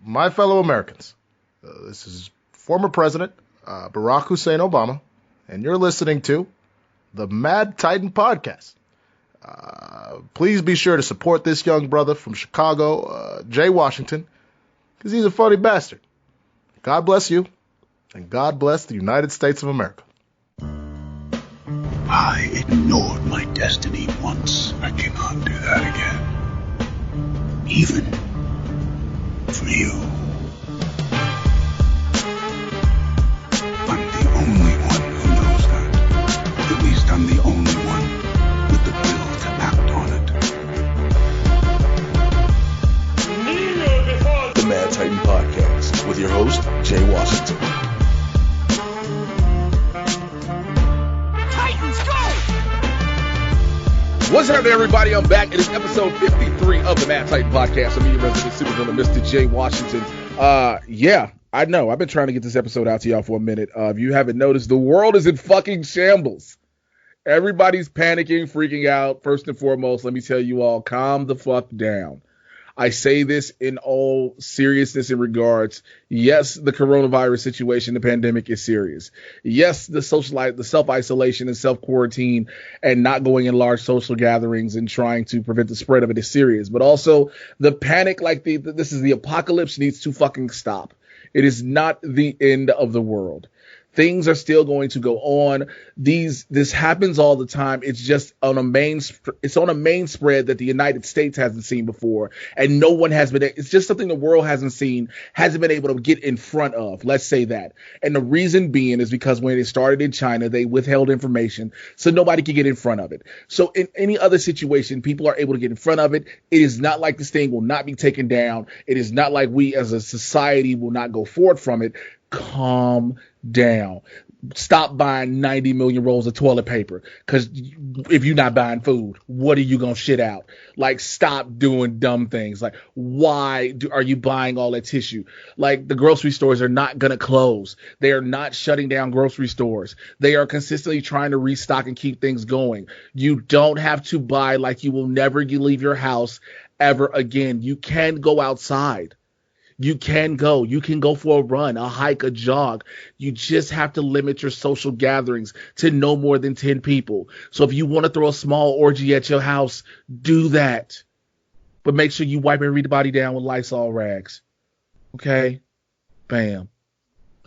my fellow Americans. This is former President Barack Hussein Obama, and you're listening to the Mad Titan Podcast. Please be sure to support this young brother from Chicago, Jay Washington, because he's a funny bastard. God bless you, and God bless the United States of America. I ignored my destiny once. I cannot do that again. Even for you. I'm the only one who knows that. At least I'm the only one with the will to act on it. The Mad Titan Podcast with your host, Jay Washington. What's happening, everybody? I'm back. It is episode 53 of the Mad Titan Podcast. I'm your resident supervillain, Mr. Jay Washington. Yeah, I know. I've been trying to get this episode out to y'all for a minute. If you haven't noticed, the world is in fucking shambles. Everybody's panicking, freaking out. First and foremost, let me tell you all, calm the fuck down. I say this in all seriousness in regards. Yes, the coronavirus situation, the pandemic is serious. Yes, the self-isolation and self-quarantine and not going in large social gatherings and trying to prevent the spread of it is serious. But also the panic, like this is the apocalypse, needs to fucking stop. It is not the end of the world. Things are still going to go on. This happens all the time. It's just on a main spread that the United States hasn't seen before, and no one has been. It's just something the world hasn't seen, hasn't been able to get in front of. Let's say that. And the reason being is because when it started in China, they withheld information, so nobody could get in front of it. So in any other situation, people are able to get in front of it. It is not like this thing will not be taken down. It is not like we as a society will not go forward from it. Calm down. Stop buying 90 million rolls of toilet paper, because if you're not buying food, what are you gonna shit out? Like, stop doing dumb things. Like, why are you buying all that tissue? Like, the grocery stores are not gonna close. They are not shutting down grocery stores. They are consistently trying to restock and keep things going. You don't have to buy like you will never leave your house ever again. You can go outside. You can go for a run, a hike, a jog. You just have to limit your social gatherings to no more than 10 people. So if you want to throw a small orgy at your house, do that. But make sure you wipe everybody down with Lysol rags. Okay? Bam.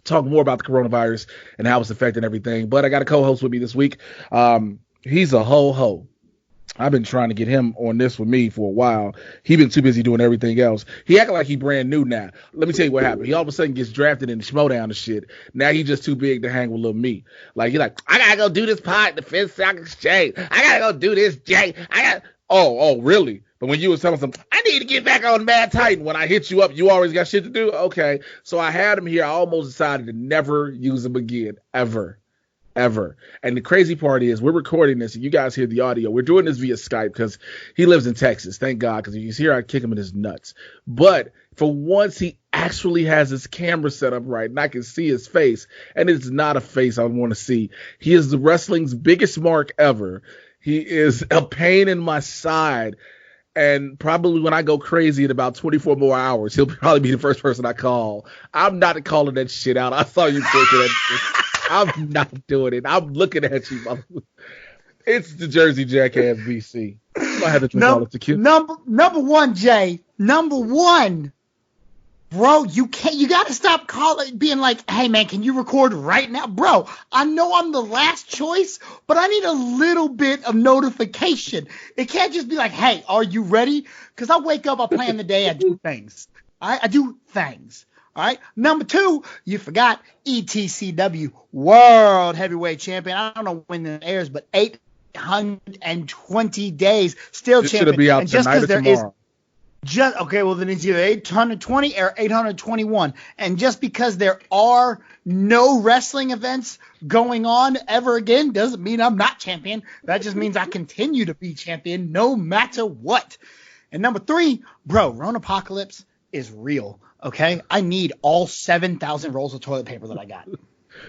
Talk more about the coronavirus and how it's affecting everything. But I got a co-host with me this week. He's a ho-ho. I've been trying to get him on this with me for a while. He been too busy doing everything else. He acting like he brand new now. Let me tell you what happened. He all of a sudden gets drafted in the Schmodown and shit. Now he just too big to hang with little me. Like, he's like, I gotta go do this pod at the Fifth Stock Exchange. I gotta go do this, Jay. Oh, really? But when you was telling something, I need to get back on Mad Titan. When I hit you up, you always got shit to do? Okay. So I had him here. I almost decided to never use him again. Ever. And the crazy part is we're recording this and you guys hear the audio. We're doing this via Skype because he lives in Texas. Thank God, because if he's here, I'd kick him in his nuts. But for once, he actually has his camera set up right and I can see his face. And it's not a face I want to see. He is the wrestling's biggest mark ever. He is a pain in my side. And probably when I go crazy in about 24 more hours, he'll probably be the first person I call. I'm not calling that shit out. I saw you taking that shit. I'm not doing it. I'm looking at you, mother. It's the Jersey Jackass BC. I had to drink all of the cute. Number one, Jay. Number one. Bro, you gotta stop being like, hey man, can you record right now? Bro, I know I'm the last choice, but I need a little bit of notification. It can't just be like, hey, are you ready? Because I wake up, I plan the day, I do things. I do things. All right. Number two, you forgot ETCW World Heavyweight Champion. I don't know when it airs, but 820 days still This champion. Should be out and just tonight or tomorrow. Okay, well then it's either 820 or 821. And just because there are no wrestling events going on ever again doesn't mean I'm not champion. That just means I continue to be champion no matter what. And number three, bro, Ronapocalypse is real. Okay, I need all 7,000 rolls of toilet paper that I got.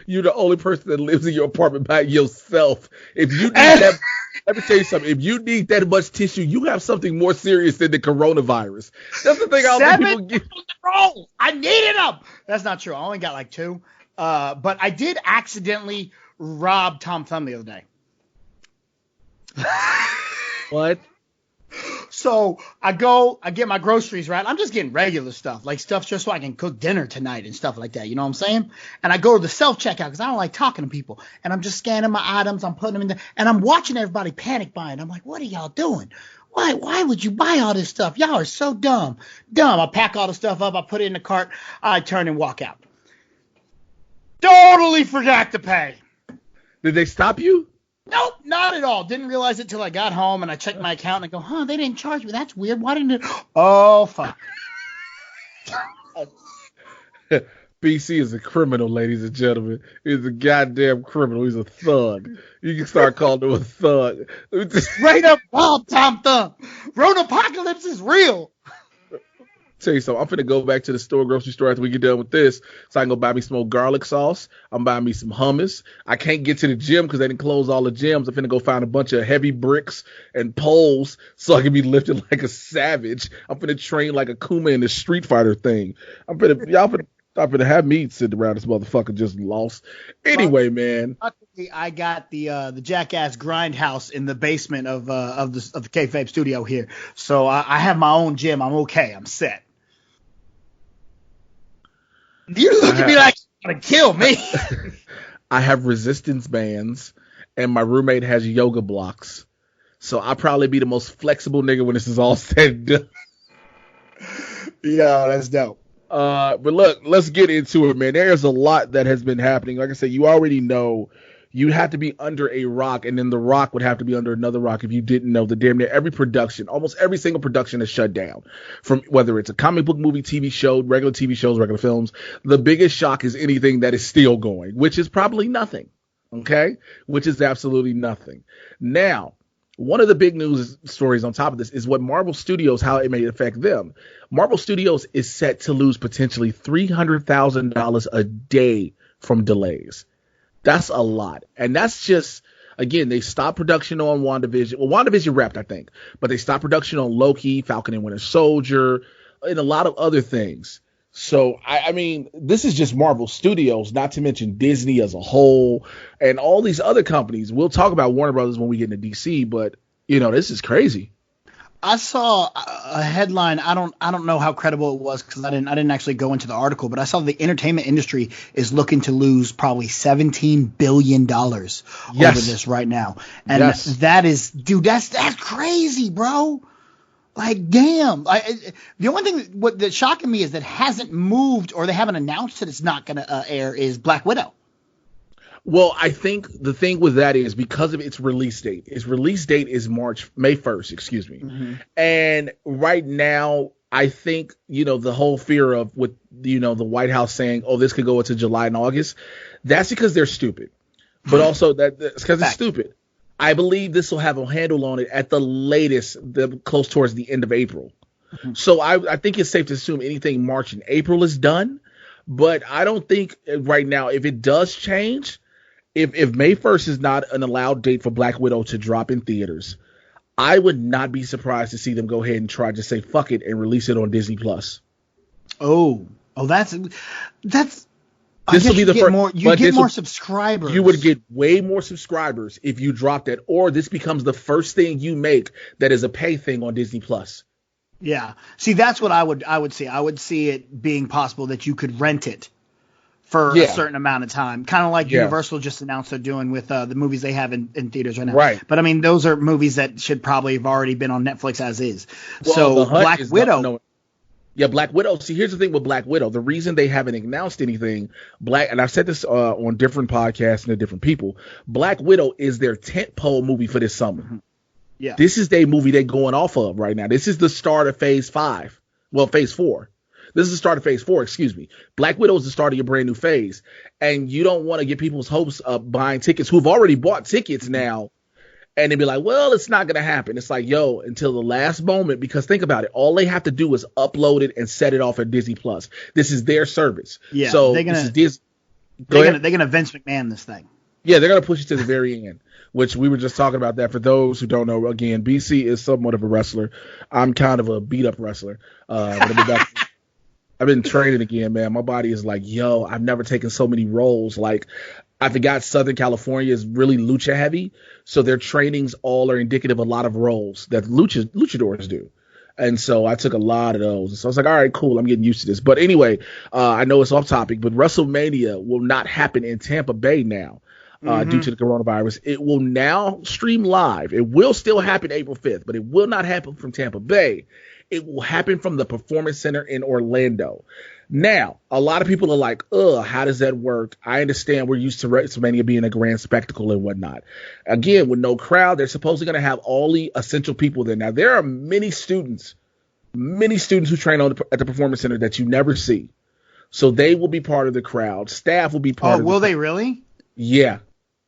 You're the only person that lives in your apartment by yourself. If you need that, Let me tell you something. If you need that much tissue, you have something more serious than the coronavirus. That's the thing I don't think people get. Rolls. I needed them. That's not true. I only got like 2. But I did accidentally rob Tom Thumb the other day. What? So I get my groceries, right? I'm just getting regular stuff, like stuff just so I can cook dinner tonight and stuff like that. You know what I'm saying? And I go to the self-checkout because I don't like talking to people. And I'm just scanning my items. I'm putting them in there. And I'm watching everybody panic buying. I'm like, what are y'all doing? Why would you buy all this stuff? Y'all are so dumb. I pack all the stuff up. I put it in the cart. I turn and walk out. Totally forgot to pay. Did they stop you? Nope, not at all. Didn't realize it till I got home and I checked my account and I go, they didn't charge me. That's weird. Why didn't it? Oh, fuck. BC is a criminal, ladies and gentlemen. He's a goddamn criminal. He's a thug. You can start calling him a thug. Straight up Bob Tom Thumb. Road apocalypse is real. Tell you something, I'm finna go back to the grocery store after we get done with this, so I can go buy me some more garlic sauce. I'm buying me some hummus. I can't get to the gym because they didn't close all the gyms. I'm finna go find a bunch of heavy bricks and poles so I can be lifted like a savage. I'm finna train like a Kuma in the Street Fighter thing. I'm finna have me sitting around this motherfucker just lost. Anyway, man. I got the Jackass Grindhouse in the basement of the Kayfabe studio here, so I have my own gym. I'm okay. I'm set. You look at me like you're gonna kill me. I have resistance bands, and my roommate has yoga blocks, so I'll probably be the most flexible nigga when this is all said and done. Yeah, that's dope. But look, let's get into it, man. There's a lot that has been happening. Like I said, you already know you have to be under a rock, and then the rock would have to be under another rock if you didn't know that damn near every production, almost every single production is shut down. From whether it's a comic book movie, TV show, regular TV shows, regular films, the biggest shock is anything that is still going, which is probably nothing. Okay? Which is absolutely nothing. Now, one of the big news stories on top of this is what Marvel Studios, how it may affect them. Marvel Studios is set to lose potentially $300,000 a day from delays. That's a lot. And that's just, again, they stopped production on WandaVision. Well, WandaVision wrapped, I think. But they stopped production on Loki, Falcon and Winter Soldier, and a lot of other things. So, I mean, this is just Marvel Studios, not to mention Disney as a whole and all these other companies. We'll talk about Warner Brothers when we get into DC, but, this is crazy. I saw a headline. I don't know how credible it was because I didn't actually go into the article, but I saw the entertainment industry is looking to lose probably $17 billion over this right now. And that is, dude, that's crazy, bro. Like, damn. The only thing that's shocking me is that hasn't moved or they haven't announced that it's not going to air is Black Widow. Well, I think the thing with that is because of its release date. Its release date is May 1st, excuse me. Mm-hmm. And right now, I think, the whole fear of with, the White House saying, oh, this could go into July and August. That's because they're stupid. But also that's because it's stupid. I believe this will have a handle on it at the latest, close towards the end of April. Mm-hmm. So I think it's safe to assume anything March and April is done. But I don't think right now, if it does change, if May 1st is not an allowed date for Black Widow to drop in theaters, I would not be surprised to see them go ahead and try to say fuck it and release it on Disney Plus. Oh, that's. This will be the first. You get more subscribers. You would get way more subscribers if you dropped it, or this becomes the first thing you make that is a pay thing on Disney Plus. Yeah. See, that's what I would see. I would see it being possible that you could rent it for a certain amount of time, kind of like Universal just announced they're doing with the movies they have in theaters right now. Right. But I mean, those are movies that should probably have already been on Netflix as is. Well, so Black Widow. Black Widow. See, here's the thing with Black Widow. The reason they haven't announced anything, and I've said this on different podcasts and to different people, Black Widow is their tentpole movie for this summer. Mm-hmm. Yeah. This is their movie they're going off of right now. This is the start of phase 5. Well, phase 4. This is the start of phase 4, excuse me. Black Widow is the start of your brand new phase. And you don't want to get people's hopes up buying tickets who've already bought tickets now. And they'd be like, well, it's not going to happen. It's like, until the last moment, because think about it. All they have to do is upload it and set it off at Disney Plus. This is their service. Yeah. So they're going to Vince McMahon this thing. Yeah, they're going to push it to the very end, which we were just talking about that. For those who don't know, again, BC is somewhat of a wrestler. I'm kind of a beat-up wrestler. But I've been training again, man. My body is like, yo, I've never taken so many roles. Like, I forgot Southern California is really lucha heavy, so their trainings all are indicative of a lot of roles that luchadors do. And so I took a lot of those. So I was like, all right, cool. I'm getting used to this. But anyway, I know it's off topic, but WrestleMania will not happen in Tampa Bay now due to the coronavirus. It will now stream live. It will still happen April 5th, but it will not happen from Tampa Bay. It will happen from the Performance Center in Orlando. Now, a lot of people are like, how does that work? I understand we're used to WrestleMania being a grand spectacle and whatnot. Again, with no crowd, they're supposedly going to have all the essential people there. Now, there are many students who train at the Performance Center that you never see. So they will be part of the crowd. Staff will be part of the crowd. Oh, will they really? Yeah.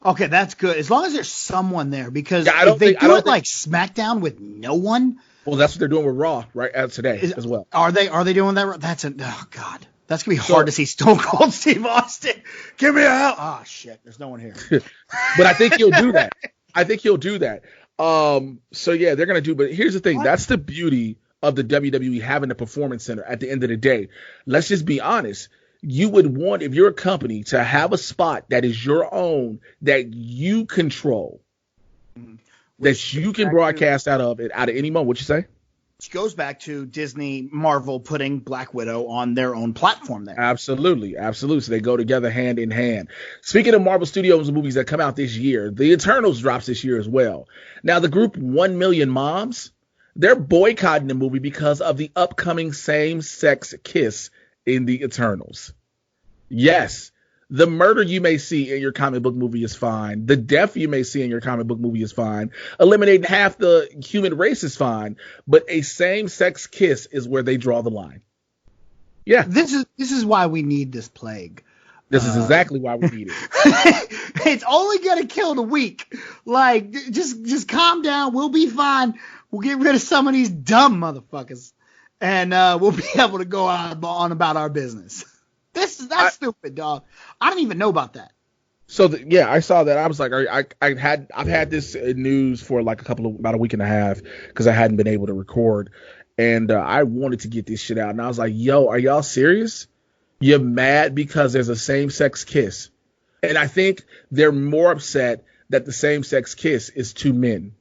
Okay, that's good. As long as there's someone there, because if they do it like SmackDown with no one. Well, that's what they're doing with Raw today as well. Are they doing that? Oh God, that's gonna be hard to see Stone Cold Steve Austin. Give me a hell. Oh shit, there's no one here. But I think he'll do that. So yeah, they're gonna do. But here's the thing. What? That's the beauty of the WWE having a Performance Center. At the end of the day, let's just be honest. You would want, if you're a company, to have a spot that is your own, that you control. That you can broadcast out of any moment. What you say? Which goes back to Disney, Marvel putting Black Widow on their own platform there. Absolutely. So they go together hand in hand. Speaking of Marvel Studios movies that come out this year, The Eternals drops this year as well. Now, the group 1 Million Moms, they're boycotting the movie because of the upcoming same-sex kiss in The Eternals. Yes. The murder you may see in your comic book movie is fine. The death you may see in your comic book movie is fine. Eliminating half the human race is fine. But a same-sex kiss is where they draw the line. Yeah. This is why we need this plague. This is exactly why we need it. It's only going to kill the weak. Like, just calm down. We'll be fine. We'll get rid of some of these dumb motherfuckers. And we'll be able to go on about our business. That's stupid, dog. I didn't even know about that. So I saw that. I was like, I've had this news for like about a week and a half because I hadn't been able to record, and I wanted to get this shit out. And I was like, yo, are y'all serious? You're mad because there's a same-sex kiss, and I think they're more upset that the same-sex kiss is two men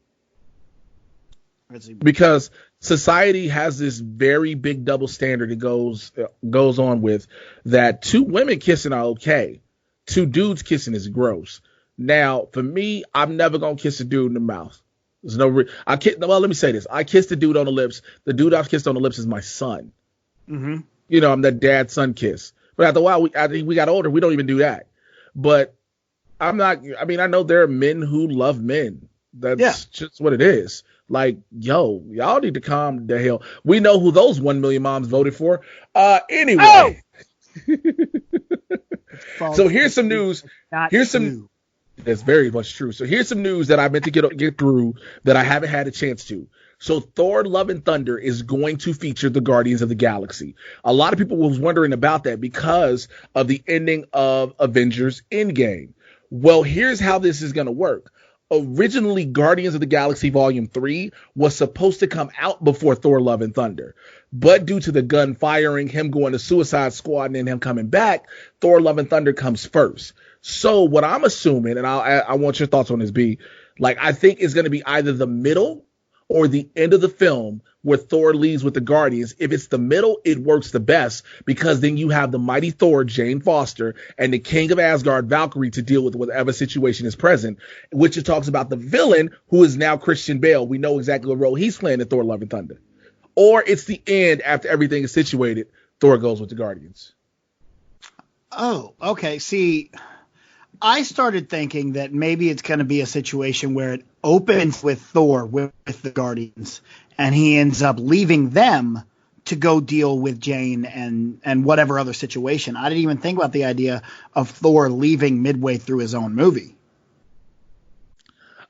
because society has this very big double standard it goes on with that two women kissing are okay. Two dudes kissing is gross. Now, for me, I'm never going to kiss a dude in the mouth. There's no well, let me say this. I kissed the dude on the lips. The dude I've kissed on the lips is my son. Mm-hmm. You know, I'm that dad-son kiss. But after a while, we got older. We don't even do that. But I know there are men who love men. That's just what it is. Like, yo, y'all need to calm the hell. We know who those 1 million moms voted for. Anyway. So here's some news. That's very much true. So here's some news that I meant to get through that I haven't had a chance to. So Thor: Love and Thunder is going to feature the Guardians of the Galaxy. A lot of people was wondering about that because of the ending of Avengers Endgame. Well, here's how this is going to work. Originally, Guardians of the Galaxy Volume 3 was supposed to come out before Thor: Love and Thunder. But due to the gun firing, him going to Suicide Squad, and then him coming back, Thor: Love and Thunder comes first. So what I'm assuming, and I want your thoughts on this, B, like I think it's going to be either the middle or the end of the film where Thor leaves with the Guardians. If it's the middle, it works the best because then you have the mighty Thor, Jane Foster, and the King of Asgard, Valkyrie, to deal with whatever situation is present, which it talks about the villain, who is now Christian Bale. We know exactly what role he's playing in Thor: Love and Thunder. Or it's the end after everything is situated. Thor goes with the Guardians. Oh, okay. See, I started thinking that maybe it's going to be a situation where it opens with Thor with the Guardians, and he ends up leaving them to go deal with Jane and whatever other situation. I didn't even think about the idea of Thor leaving midway through his own movie.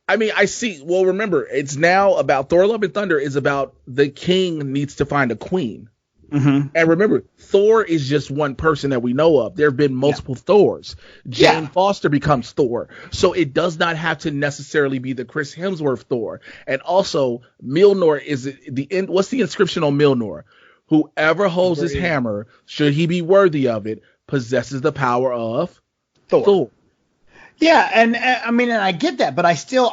I mean, I see. Well, remember, it's now about Thor: Love and Thunder is about the king needs to find a queen. Mm-hmm. And remember, Thor is just one person that we know of. There have been multiple Thors. Jane Foster becomes Thor. So it does not have to necessarily be the Chris Hemsworth Thor. And also, Mjolnir is the end. What's the inscription on Mjolnir? Whoever holds his hammer, should he be worthy of it, possesses the power of Thor. Yeah, and I mean, and I get that, but I still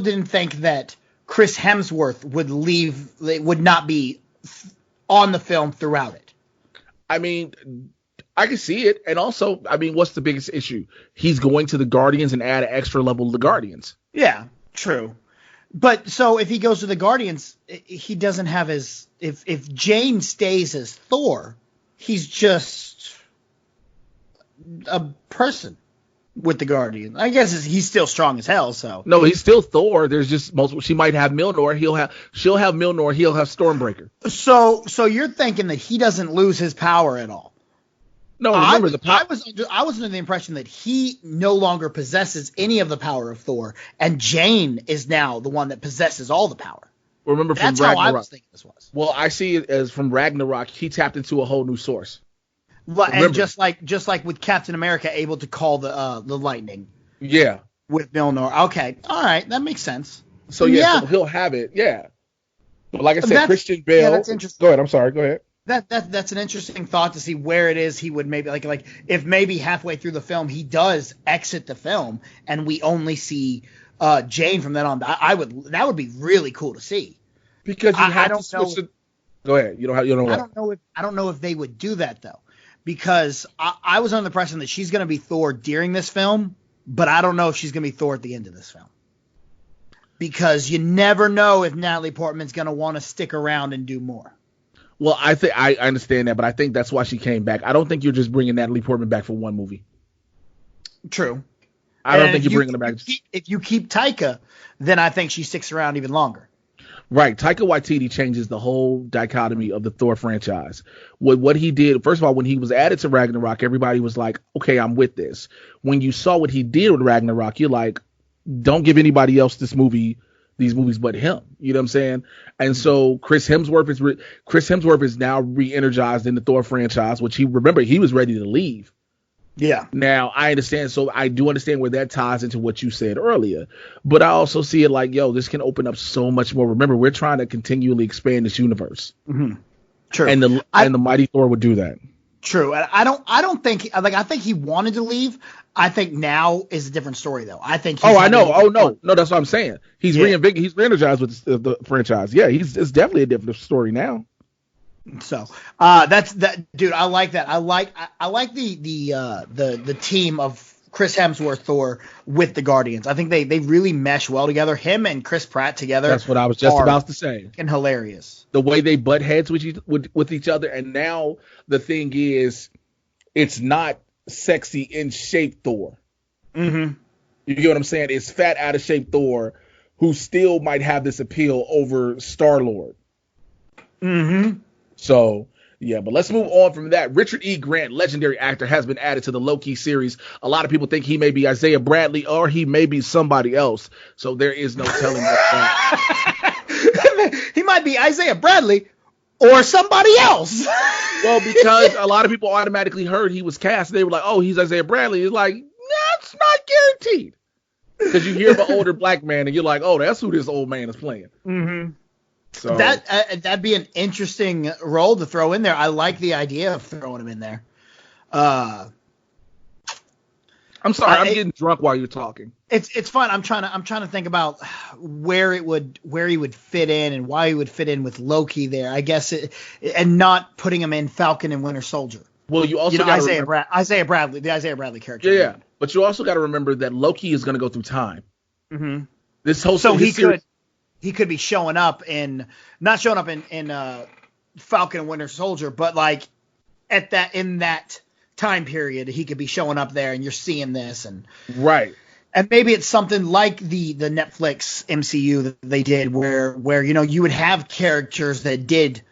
didn't think that Chris Hemsworth would not be on the film throughout it. I mean, I can see it. And also, I mean, what's the biggest issue? He's going to the Guardians and add an extra level to the Guardians. Yeah, true. But so if he goes to the Guardians, he doesn't have his. If Jane stays as Thor, he's just a person with the Guardians. I guess he's still strong as hell. So no, he's still Thor. There's just multiple. She might have Mjolnir. She'll have Mjolnir. He'll have Stormbreaker. So you're thinking that he doesn't lose his power at all? No, remember I was under the impression that he no longer possesses any of the power of Thor, and Jane is now the one that possesses all the power. Remember That's from Ragnarok. how I was thinking this was. Well, I see it as from Ragnarok. He tapped into a whole new source. And just like with Captain America, able to call the lightning. Yeah. With Mjolnir. Okay. All right. That makes sense. So so he'll have it. Yeah. But like I said, Christian Bale. Yeah, that's interesting. Go ahead. I'm sorry. Go ahead. That's an interesting thought to see where it is he would maybe like if maybe halfway through the film he does exit the film and we only see Jane from then on. That would be really cool to see. Because you have to switch it. Go ahead. You don't know. I don't know if they would do that though. Because I was under the impression that she's going to be Thor during this film, but I don't know if she's going to be Thor at the end of this film. Because you never know if Natalie Portman's going to want to stick around and do more. Well, I think I understand that, but I think that's why she came back. I don't think you're just bringing Natalie Portman back for one movie. True. I don't think you're bringing her back. If you keep Taika, then I think she sticks around even longer. Right. Taika Waititi changes the whole dichotomy of the Thor franchise. What he did, first of all, when he was added to Ragnarok, everybody was like, okay, I'm with this. When you saw what he did with Ragnarok, you're like, don't give anybody else these movies but him. You know what I'm saying? And so Chris Hemsworth is now re-energized in the Thor franchise, which he was ready to leave. Yeah. Now, I understand. So I do understand where that ties into what you said earlier. But I also see it like, this can open up so much more. Remember, we're trying to continually expand this universe. Mm-hmm. True. And the mighty Thor would do that. True. I don't think I think he wanted to leave. I think now is a different story though. I think I know. Oh no, that's what I'm saying. He's he's re-energized with the franchise. Yeah, it's definitely a different story now. So that's that, dude. I like that. I like the team of Chris Hemsworth Thor with the Guardians. I think they really mesh well together. Him and Chris Pratt together. That's what I was just about to say. And hilarious. The way they butt heads with each other, and now the thing is, it's not sexy in shape Thor. Mm-hmm. You get what I'm saying? It's fat out of shape Thor, who still might have this appeal over Star-Lord. Mm-hmm. So, yeah, but let's move on from that. Richard E. Grant, legendary actor, has been added to the Loki series. A lot of people think he may be Isaiah Bradley or he may be somebody else. So there is no telling that. He might be Isaiah Bradley or somebody else. Well, because a lot of people automatically heard he was cast. They were like, oh, he's Isaiah Bradley. It's like, that's not guaranteed. Because you hear of an older black man and you're like, oh, that's who this old man is playing. Mm-hmm. So that'd be an interesting role to throw in there. I like the idea of throwing him in there. I'm sorry, I'm getting drunk while you're talking. It's fun. I'm trying to think about where he would fit in and why he would fit in with Loki there. I guess and not putting him in Falcon and Winter Soldier. Well, you also got Isaiah Bradley, the Isaiah Bradley character. Yeah. But you also got to remember that Loki is going to go through time. Mm-hmm. This whole he could be showing up not showing up in Falcon and Winter Soldier, but like in that time period, he could be showing up there and you're seeing this right. And maybe it's something like the Netflix MCU that they did where you would have characters that did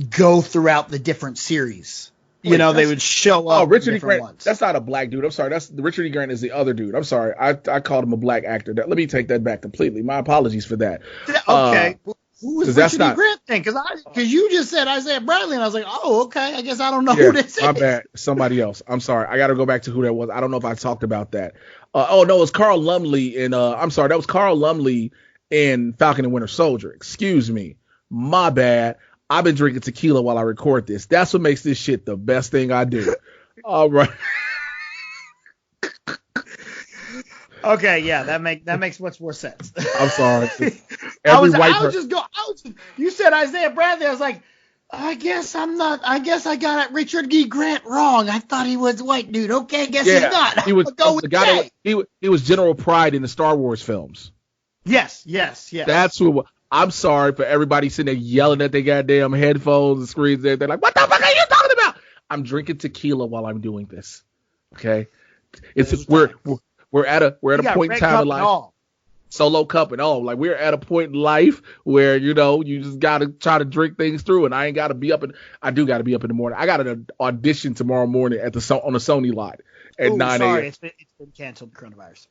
go throughout the different series. They would show up. Oh, Richard E. Grant. Ones. That's not a black dude. I'm sorry. Richard E. Grant is the other dude. I'm sorry. I called him a black actor. Let me take that back completely. My apologies for that. Okay. Who was 'Cause that's Richard E. not- Grant then? Because you just said Isaiah Bradley, and I was like, oh, okay. I guess I don't know who this My is. bad. Somebody else. I'm sorry. I got to go back to who that was. I don't know if I talked about that. No, it was Carl Lumley in. I'm sorry, that was Carl Lumley in Falcon and Winter Soldier. Excuse me. My bad. I've been drinking tequila while I record this. That's what makes this shit the best thing I do. All right. Okay, yeah, that makes much more sense. I'm sorry. You said Isaiah Bradley. I was like, I guess I got Richard E. Grant wrong. I thought he was a white dude. Okay, guess he's not. He was I'm gonna go with the guy. Jay. He was General Pride in the Star Wars films. Yes. That's who. I'm sorry for everybody sitting there yelling at their goddamn headphones and screens. They're like, "What the fuck are you talking about?" I'm drinking tequila while I'm doing this. Okay, we're at a point in time in life. Solo cup and all. Like, we're at a point in life where, you just gotta try to drink things through, and I ain't gotta be up I do gotta be up in the morning. I got an audition tomorrow morning on the Sony lot at 9 a.m. Sorry, it's been canceled. Coronavirus.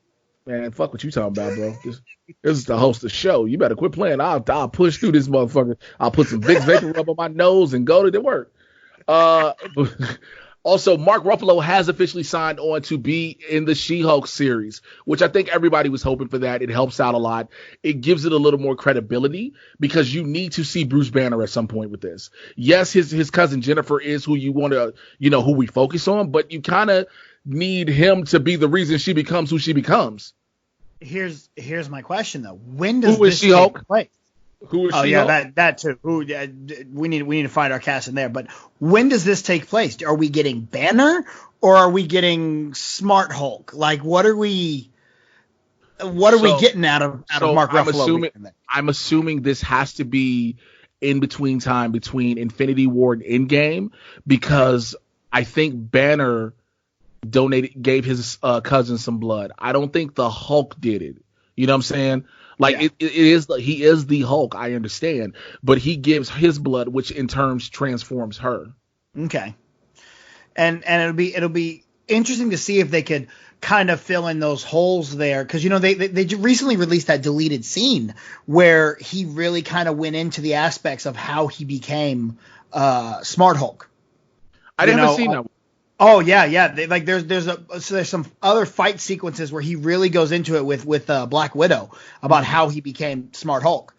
Man, fuck what you talking about, bro. This is the host of the show. You better quit playing. I'll push through this motherfucker. I'll put some Vicks Vapor Rub on my nose and go to the work. Also, Mark Ruffalo has officially signed on to be in the She-Hulk series, which I think everybody was hoping for that. It helps out a lot. It gives it a little more credibility because you need to see Bruce Banner at some point with this. Yes, his cousin Jennifer is who you want to, who we focus on, but you kind of need him to be the reason she becomes who she becomes. Here's my question though. When does who is this She-Hulk? take place? Who is Oh She-Hulk? yeah, that too. We need to find our cast in there. But when does this take place? Are we getting Banner or are we getting Smart Hulk? Like, what are we getting out of Mark Ruffalo? I'm assuming this has to be in between time between Infinity War and Endgame, because I think Banner gave his cousin some blood. I don't think the Hulk did it. You know what I'm saying? Like, yeah. He is the Hulk, I understand, but he gives his blood, which in turns transforms her. Okay. And it'll be interesting to see if they could kind of fill in those holes there, because they recently released that deleted scene where he really kind of went into the aspects of how he became Smart Hulk. I haven't seen that one. Oh yeah. There's some other fight sequences where he really goes into it with Black Widow about how he became Smart Hulk.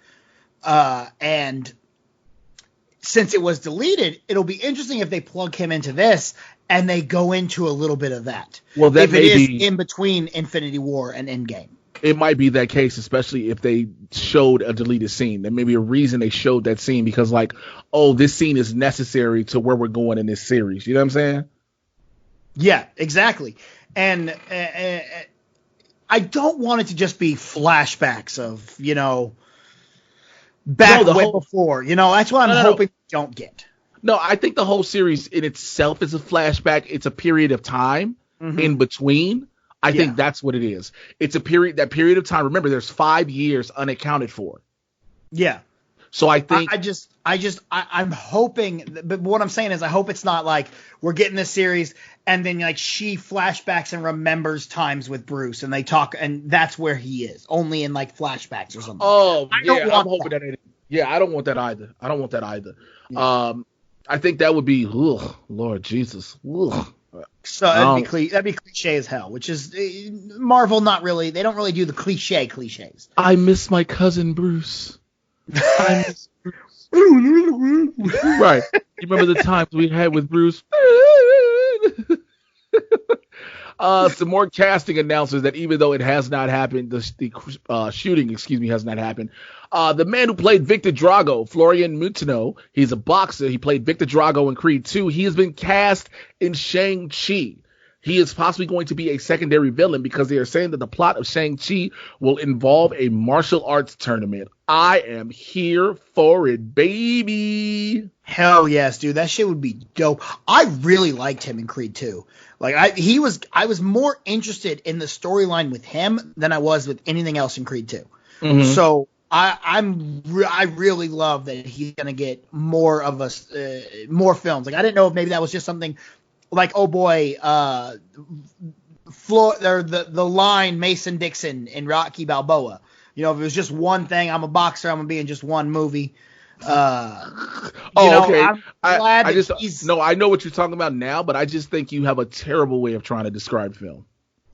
And since it was deleted, it'll be interesting if they plug him into this and they go into a little bit of that. Well, that if it is in between Infinity War and Endgame. It might be that case, especially if they showed a deleted scene. There may be a reason they showed that scene because, like, this scene is necessary to where we're going in this series. You know what I'm saying? Yeah, exactly. And I don't want it to just be flashbacks of, before. That's what I'm hoping we don't get. No, I think the whole series in itself is a flashback. It's a period of time in between. I think that's what it is. It's that period of time. Remember, there's 5 years unaccounted for. Yeah. So I think I'm hoping, but what I'm saying is I hope it's not like we're getting this series and then like she flashbacks and remembers times with Bruce and they talk and that's where he is, only in like flashbacks or something. Oh, I'm hoping that ain't. Yeah, I don't want that either. Yeah. I think that would be, Lord Jesus. Ugh. So that'd be cliche as hell, which is Marvel. They don't really do the cliches. I miss my cousin Bruce. I miss Bruce. Right. You remember the times we had with Bruce? Some more casting announcers that even though it has not happened, the shooting, has not happened. The man who played Victor Drago, Florian Mutino, he's a boxer. He played Victor Drago in Creed 2. He has been cast in Shang-Chi. He is possibly going to be a secondary villain because they are saying that the plot of Shang-Chi will involve a martial arts tournament. I am here for it, baby. Hell yes, dude. That shit would be dope. I really liked him in Creed 2. Like I was more interested in the storyline with him than I was with anything else in Creed 2. Mm-hmm. So I really love that he's gonna get more of more films. Like I didn't know if maybe that was just something like the line Mason Dixon in Rocky Balboa. You know, if it was just one thing, I'm a boxer, I'm gonna be in just one movie. Okay. I'm glad I know what you're talking about now, but I just think you have a terrible way of trying to describe film.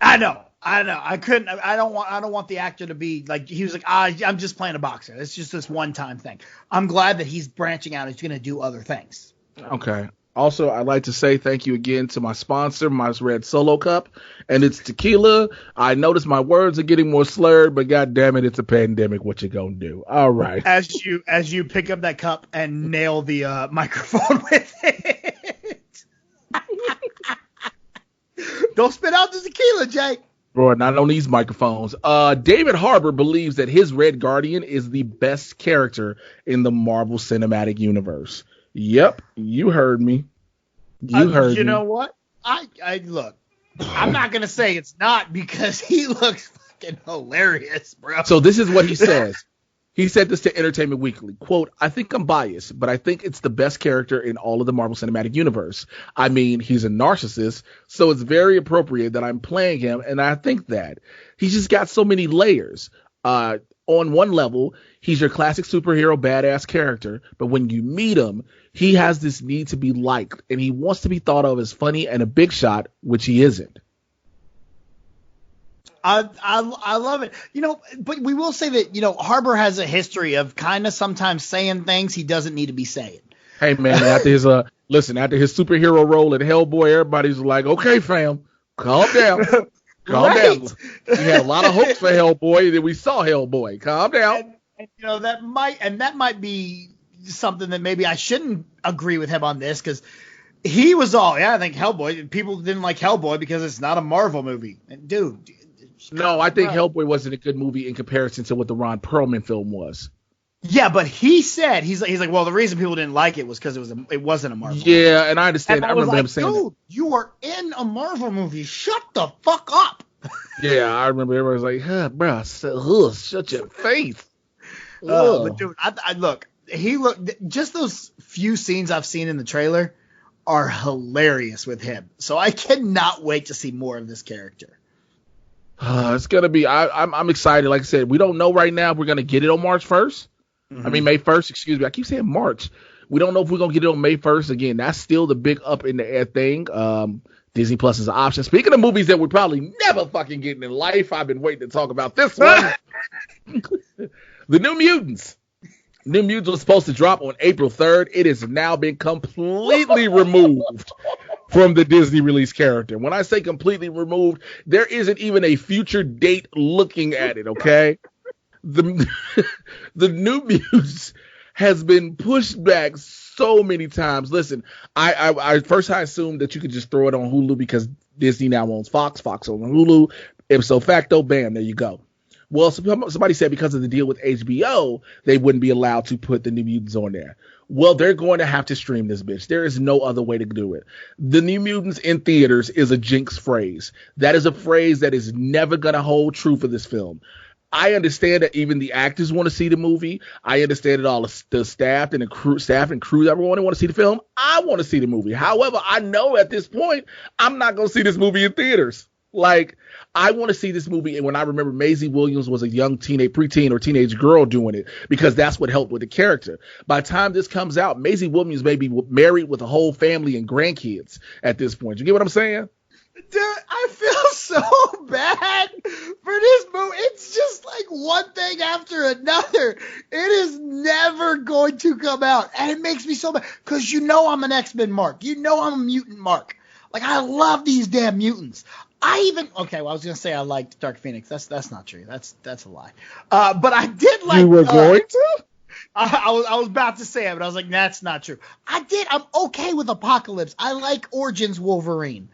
I know. I don't want the actor to be like, he was like, I'm just playing a boxer. It's just this one time thing. I'm glad that he's branching out. He's going to do other things. Okay. Also, I'd like to say thank you again to my sponsor, my Red Solo Cup, and it's tequila. I notice my words are getting more slurred, but God damn it, it's a pandemic. What you gonna do? All right. As you pick up that cup and nail the microphone with it. Don't spit out the tequila, Jay. Bro, not on these microphones. David Harbour believes that his Red Guardian is the best character in the Marvel Cinematic Universe. Yep, you heard me. You know what? I look. I'm not gonna say it's not because he looks fucking hilarious, bro. So this is what he says. He said this to Entertainment Weekly. Quote, I think I'm biased, but I think it's the best character in all of the Marvel Cinematic Universe. I mean, he's a narcissist, so it's very appropriate that I'm playing him, and I think that. He's just got so many layers. On one level, he's your classic superhero badass character, but when you meet him, he has this need to be liked, and he wants to be thought of as funny and a big shot, which he isn't. I love it. You know, but we will say that, you know, Harbour has a history of kind of sometimes saying things he doesn't need to be saying. Hey man, after his superhero role at Hellboy, everybody's like, okay, fam, calm down. Calm down. We had a lot of hopes for Hellboy, then we saw Hellboy. Calm down. And you know, that might be something that maybe I shouldn't agree with him on this, because he was I think Hellboy, people didn't like Hellboy because it's not a Marvel movie. And dude. No, I think Hellboy wasn't a good movie in comparison to what the Ron Perlman film was. Yeah, but he said, he's like, well, the reason people didn't like it was because it wasn't a Marvel movie. Yeah, and I understand. I remember him saying, dude, you are in a Marvel movie. Shut the fuck up. Yeah, I remember everybody was like, bro, shut your face. But dude, I look, just those few scenes I've seen in the trailer are hilarious with him. So I cannot wait to see more of this character. It's gonna be. I'm excited. Like I said, we don't know right now if we're gonna get it on March 1st. Mm-hmm. I mean May 1st. Excuse me. I keep saying March. We don't know if we're gonna get it on May 1st. Again, that's still the big up in the air thing. Disney Plus is an option. Speaking of movies that we're probably never fucking getting in life, I've been waiting to talk about this one. The New Mutants. New Mutants was supposed to drop on April 3rd. It has now been completely removed from the Disney release character. When I say completely removed, there isn't even a future date looking at it, okay? The New Mutants has been pushed back so many times. Listen, I first I assumed that you could just throw it on Hulu because Disney now owns Fox owns Hulu. Ipso facto, bam, there you go. Well, somebody said because of the deal with HBO, they wouldn't be allowed to put the New Mutants on there. Well, they're going to have to stream this bitch. There is no other way to do it. The New Mutants in theaters is a jinx phrase. That is a phrase that is never going to hold true for this film. I understand that even the actors want to see the movie. I understand that all the staff and crew, everyone want to see the film. I want to see the movie. However, I know at this point, I'm not going to see this movie in theaters. Like, I want to see this movie, and when I remember Maisie Williams was a young preteen or teenage girl doing it, because that's what helped with the character. By the time this comes out, Maisie Williams may be married with a whole family and grandkids at this point. You get what I'm saying? Dude, I feel so bad for this movie. It's just like one thing after another. It is never going to come out, and it makes me so bad, because you know I'm an X-Men Mark. You know I'm a mutant Mark. Like, I love these damn mutants. I was gonna say I liked Dark Phoenix. That's not true. That's a lie. But I did like. You were going to? I was about to say it, but I was like, that's not true. I'm okay with Apocalypse. I like Origins Wolverine.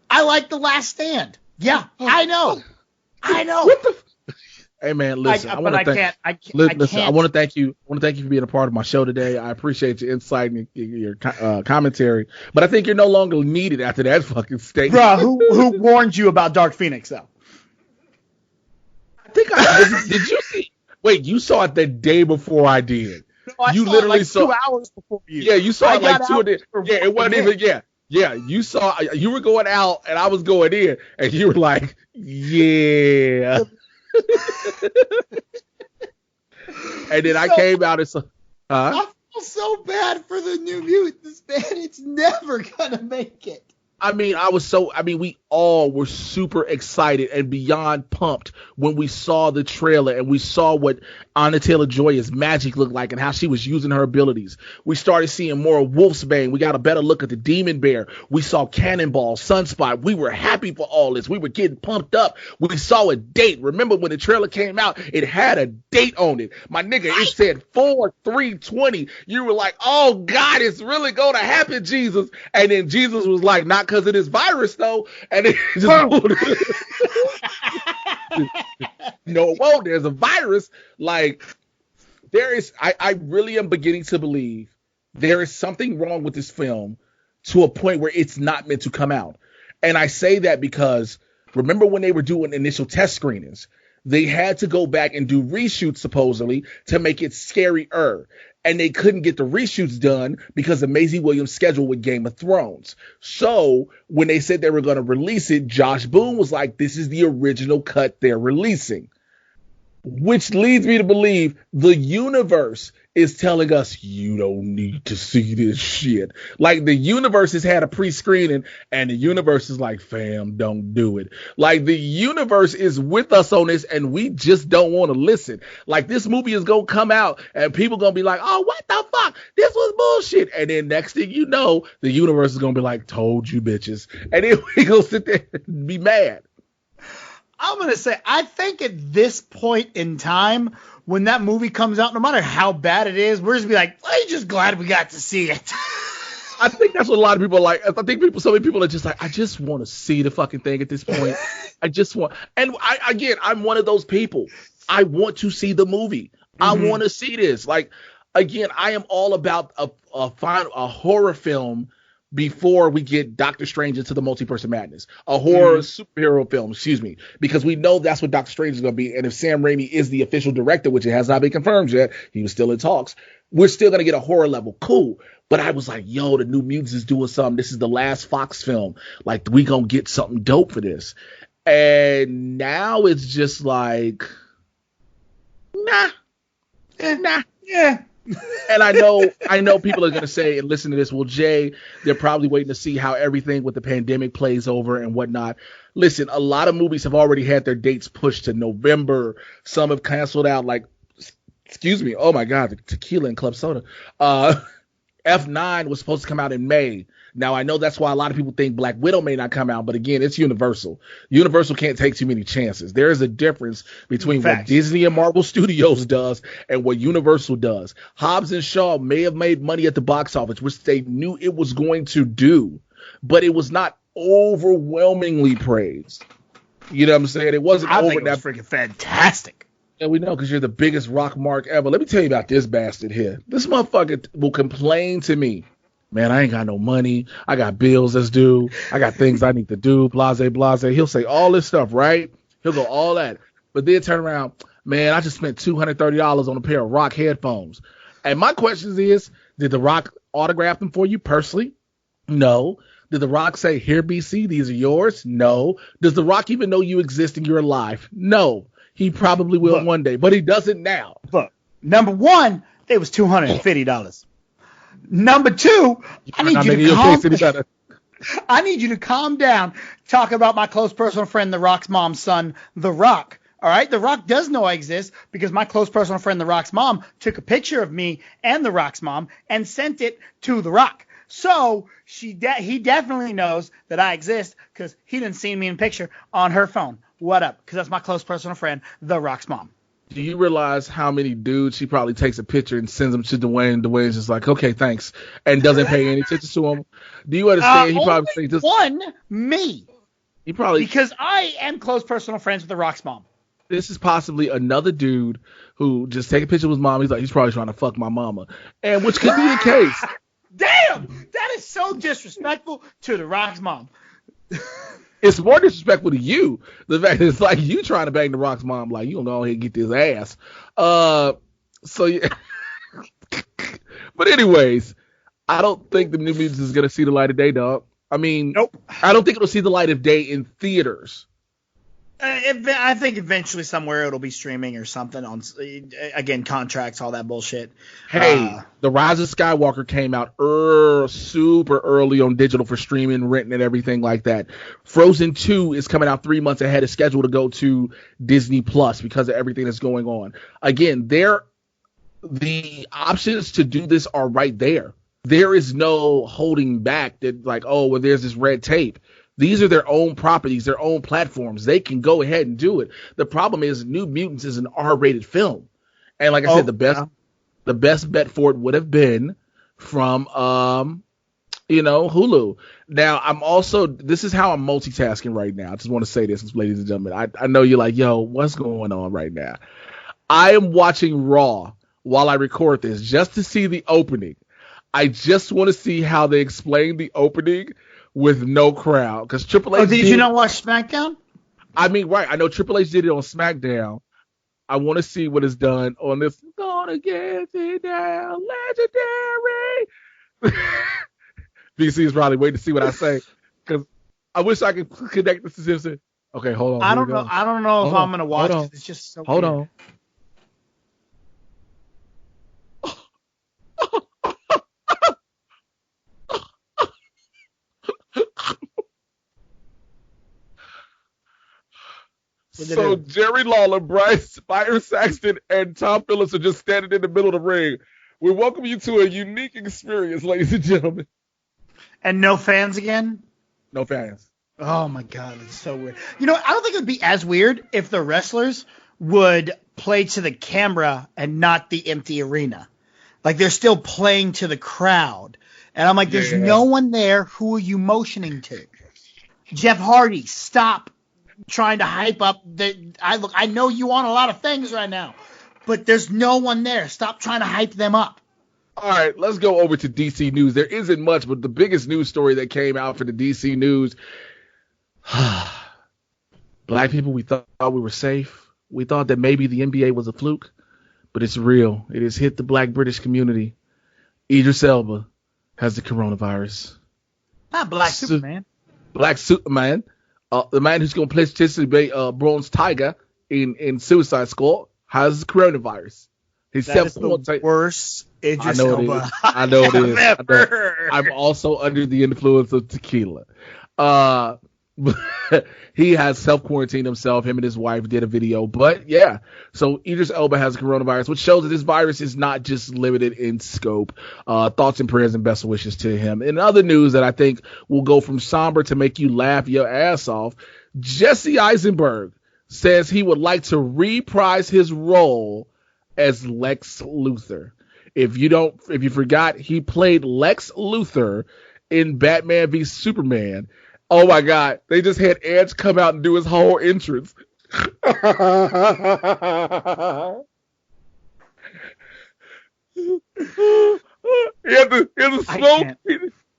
I like The Last Stand. Yeah, I know. What the? Hey man, listen. I want to thank you. I want to thank you for being a part of my show today. I appreciate your insight and your commentary. But I think you're no longer needed after that fucking statement. Bro, who warned you about Dark Phoenix though? I think did you see? Wait, you saw it the day before I did. No, you literally saw 2 hours before you. Yeah, you saw it like 2 days. Yeah, it wasn't even. Yeah. Yeah, you were going out and I was going in, and you were like, yeah. And then I came out and I feel so bad for the New Mutants, man. It's never gonna make it. We all were super excited and beyond pumped when we saw the trailer and we saw what Anya Taylor-Joy's magic looked like and how she was using her abilities. We started seeing more Wolfsbane. We got a better look at the Demon Bear. We saw Cannonball, Sunspot. We were happy for all this. We were getting pumped up. We saw a date. Remember when the trailer came out, it had a date on it. My nigga, it said 4/3/20. You were like, oh God, it's really going to happen, Jesus. And then Jesus was like, not because of this virus though. And it just no, it won't. There's a virus. Like, I really am beginning to believe there is something wrong with this film to a point where it's not meant to come out. And I say that because remember when they were doing initial test screenings, they had to go back and do reshoots supposedly to make it scarier. And they couldn't get the reshoots done because of Maisie Williams' schedule with Game of Thrones. So when they said they were going to release it, Josh Boone was like, this is the original cut they're releasing. Which leads me to believe the universe is telling us you don't need to see this shit. Like the universe has had a pre-screening and the universe is like, fam, don't do it. Like the universe is with us on this and we just don't want to listen. Like this movie is going to come out and people going to be like, oh, what the fuck? This was bullshit. And then next thing you know, the universe is going to be like, told you bitches. And then we going to sit there and be mad. I'm going to say, I think at this point in time, when that movie comes out, no matter how bad it is, we're just be like, I'm just glad we got to see it. I think that's what a lot of people are like. I think so many people are just like, I just want to see the fucking thing at this point. I'm one of those people. I want to see the movie. I want to see this. Like, again, I am all about a horror film before we get Doctor Strange into the Multiverse of Madness, a horror superhero film, because we know that's what Doctor Strange is going to be. And if Sam Raimi is the official director, which it has not been confirmed yet, he was still in talks, we're still going to get a horror level. Cool. But I was like, yo, the New Mutants is doing something. This is the last Fox film. Like, we going to get something dope for this. And now it's just like, nah. Yeah. And I know people are going to say and listen to this, well, Jay, they're probably waiting to see how everything with the pandemic plays over and whatnot. Listen, a lot of movies have already had their dates pushed to November. Some have canceled out, like, excuse me, oh my God, the tequila and club soda. F9 was supposed to come out in May. Now, I know that's why a lot of people think Black Widow may not come out, but again, it's Universal. Universal can't take too many chances. There is a difference between what Disney and Marvel Studios does and what Universal does. Hobbs and Shaw may have made money at the box office, which they knew it was going to do, but it was not overwhelmingly praised. You know what I'm saying? It wasn't I over think it was freaking fantastic. And we know because you're the biggest rock mark ever. Let me tell you about this bastard here. This motherfucker will complain to me. Man, I ain't got no money. I got bills that's due. I got things I need to do. Blase. He'll say all this stuff, right? He'll go all that. But then turn around. Man, I just spent $230 on a pair of rock headphones. And my question is, did the Rock autograph them for you personally? No. Did the Rock say, here, BC, these are yours? No. Does the Rock even know you exist and you're alive? No. He probably will one day, but he doesn't now. Look, number one, it was $250. Number two, I need you to calm down. Talk about my close personal friend, The Rock's mom's son, The Rock. All right, The Rock does know I exist because my close personal friend, The Rock's mom, took a picture of me and The Rock's mom and sent it to The Rock. So he definitely knows that I exist because he didn't see me in picture on her phone. What up? Because that's my close personal friend, The Rock's mom. Do you realize how many dudes she probably takes a picture and sends them to Dwayne? Dwayne's just like, okay, thanks, and doesn't pay any attention to him. Do you understand? He probably thinks this me. He probably because I am close personal friends with The Rock's mom. This is possibly another dude who just take a picture with his mom. He's like, he's probably trying to fuck my mama, and which could be the case. Damn, that is so disrespectful to The Rock's mom. It's more disrespectful to you. The fact that it's like you trying to bang The Rock's mom, like you don't know how to get this ass. So yeah. But anyways, I don't think the New Mutants is gonna see the light of day, dog. I mean, nope. I don't think it'll see the light of day in theaters. I think eventually somewhere it'll be streaming or something on, again, contracts, all that bullshit. Hey, The Rise of Skywalker came out super early on digital for streaming, renting, and everything like that. Frozen 2 is coming out 3 months ahead of schedule to go to Disney Plus because of everything that's going on. Again, the options to do this are right there. There is no holding back that like, oh, well, there's this red tape. These are their own properties, their own platforms. They can go ahead and do it. The problem is New Mutants is an R-rated film. And like I said, the best bet for it would have been from, Hulu. Now, this is how I'm multitasking right now. I just want to say this, ladies and gentlemen. I know you're like, yo, what's going on right now? I am watching Raw while I record this just to see the opening. I just want to see how they explain the opening with no crowd, because Triple H. Oh, did you not watch SmackDown? I mean, right? I know Triple H did it on SmackDown. I want to see what is done on this. Gonna get it down, legendary. BC is probably waiting to see what I say, because I wish I could connect this to Simpson. Okay, hold on. I don't know. I don't know if I'm gonna watch it. It's just so. Hold weird. on. So Jerry Lawler, Byron Saxton, and Tom Phillips are just standing in the middle of the ring. We welcome you to a unique experience, ladies and gentlemen. And no fans again? No fans. Oh my God, it's so weird. I don't think it would be as weird if the wrestlers would play to the camera and not the empty arena. Like they're still playing to the crowd. And I'm like, there's no one there. Who are you motioning to? Jeff Hardy, stop trying to hype up I know you want a lot of things right now, but there's no one there. Stop trying to hype them up. All right, let's go over to DC news. There isn't much, but the biggest news story that came out for the DC news, black people, we thought we were safe. We thought that maybe the NBA was a fluke, but it's real. It has hit the black British community. Idris Elba has the coronavirus. Not Black Superman. Black Superman. The man who's going to participate Bronze Tiger in Suicide Squad has coronavirus. He's self-quarantined. Worst Idris Elba. I know it is. I'm also under the influence of tequila. He has self-quarantined himself. Him and his wife did a video. But yeah, so Idris Elba has coronavirus, which shows that this virus is not just limited in scope. Thoughts and prayers and best wishes to him. In other news that I think will go from somber to make you laugh your ass off, Jesse Eisenberg says he would like to reprise his role as Lex Luthor. If you forgot, he played Lex Luthor in Batman v Superman. Oh my God, they just had Edge come out and do his whole entrance. he had the smoke.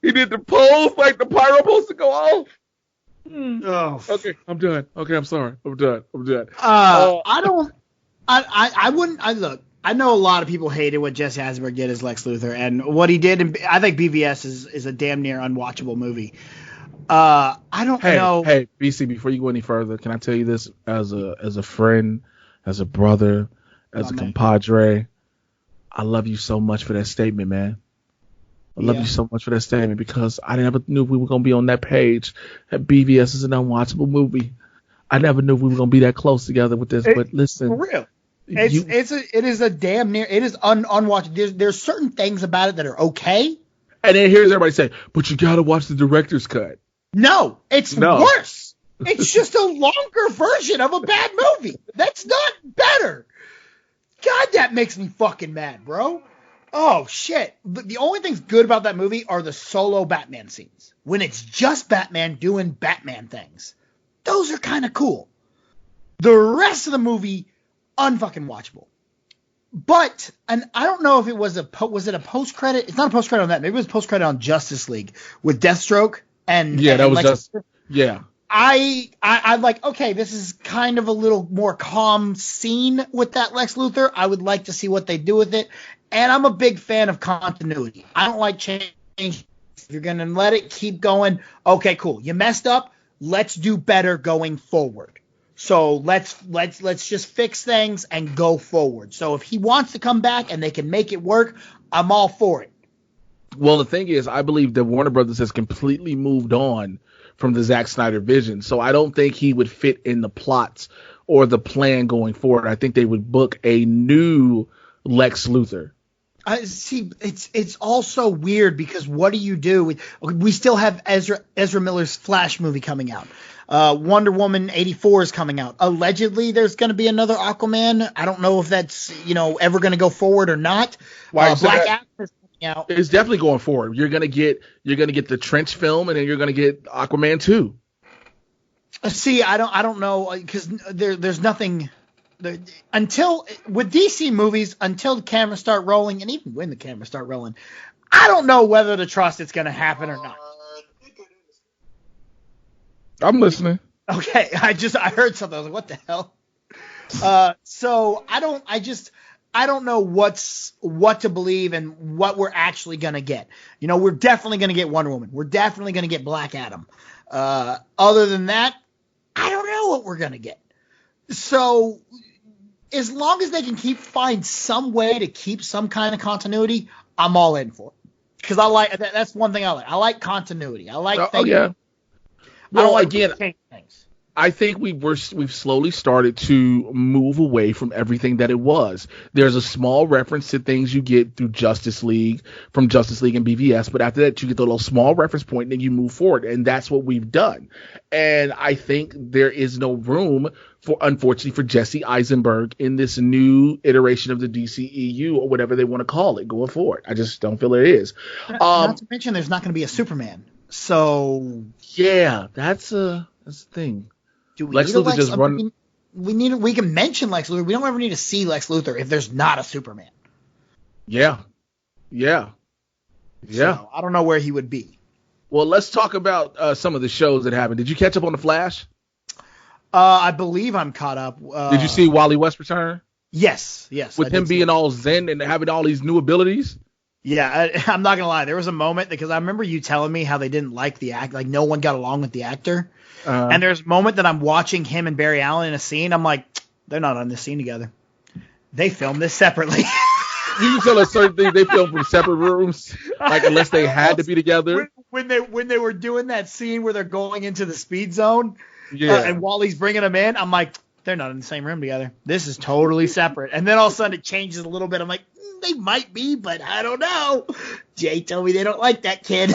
He did the pose like the pyro supposed to go off. Oh. Okay, I'm done. Okay, I'm sorry. I'm done. Look, I know a lot of people hated what Jesse Eisenberg did as Lex Luthor, and what he did, I think BVS is a damn near unwatchable movie. I don't know. Hey, BC, before you go any further, can I tell you this as a friend, as a brother, as a compadre? I love you so much for that statement, man. I love you so much for that statement, because I never knew we were going to be on that page that BVS is an unwatchable movie. I never knew we were going to be that close together with this, but listen. For real. It is a damn near, it is unwatchable. There's certain things about it that are okay. And then here's everybody saying, but you got to watch the director's cut. No, it's worse. It's just a longer version of a bad movie. That's not better. God, that makes me fucking mad, bro. Oh, shit. The only things good about that movie are the solo Batman scenes. When it's just Batman doing Batman things. Those are kind of cool. The rest of the movie, unfucking watchable. But, and I don't know if it was was it a post-credit? It's not a post-credit on that. Maybe it was post-credit on Justice League with Deathstroke. That was just, yeah. I like, okay, this is kind of a little more calm scene with that Lex Luthor. I would like to see what they do with it. And I'm a big fan of continuity. I don't like change. If you're going to let it keep going, okay, cool. You messed up. Let's do better going forward. So let's just fix things and go forward. So if he wants to come back and they can make it work, I'm all for it. Well, the thing is, I believe that Warner Brothers has completely moved on from the Zack Snyder vision. So I don't think he would fit in the plots or the plan going forward. I think they would book a new Lex Luthor. See, it's also weird because what do you do? We still have Ezra Miller's Flash movie coming out. Wonder Woman 84 is coming out. Allegedly, there's going to be another Aquaman. I don't know if that's ever going to go forward or not. Black Adam is coming out. It's definitely going forward. You're gonna get the Trench film, and then you're gonna get Aquaman 2. See, I don't know because there's nothing. Until with DC movies, until the cameras start rolling, and even when the cameras start rolling, I don't know whether to trust it's going to happen or not. I'm listening. Okay, I heard something. I was like, what the hell? So I don't know what to believe and what we're actually going to get. We're definitely going to get Wonder Woman. We're definitely going to get Black Adam. Other than that, I don't know what we're going to get. So as long as they can find some way to keep some kind of continuity, I'm all in for it. Because that's one thing I like. I like continuity. I like things. Yeah. Well, again, things. I think we've slowly started to move away from everything that it was. There's a small reference to things you get through Justice League, from Justice League and BVS, but after that you get the little small reference point and then you move forward, and that's what we've done. And I think there is no room unfortunately for Jesse Eisenberg in this new iteration of the DCEU or whatever they want to call it going forward. I just don't feel it is. Not to mention there's not going to be a Superman. So yeah, that's the thing. Do we Lex need Luthor just run? We can mention Lex Luthor. We don't ever need to see Lex Luthor if there's not a Superman. Yeah. So I don't know where he would be. Well, let's talk about some of the shows that happened. Did you catch up on The Flash? I believe I'm caught up. Did you see Wally West return? Yes. With him being all zen and having all these new abilities? Yeah, I'm not going to lie. There was a moment because I remember you telling me how they didn't like the act, like no one got along with the actor. And there's a moment that I'm watching him and Barry Allen in a scene. I'm like, they're not on this scene together. They filmed this separately. You tell us certain things they filmed from separate rooms, like unless they had to be together. When they were doing that scene where they're going into the speed zone, yeah, and Wally's bringing them in, I'm like, they're not in the same room together. This is totally separate. And then all of a sudden it changes a little bit. I'm like, they might be, but I don't know. Jay told me they don't like that kid.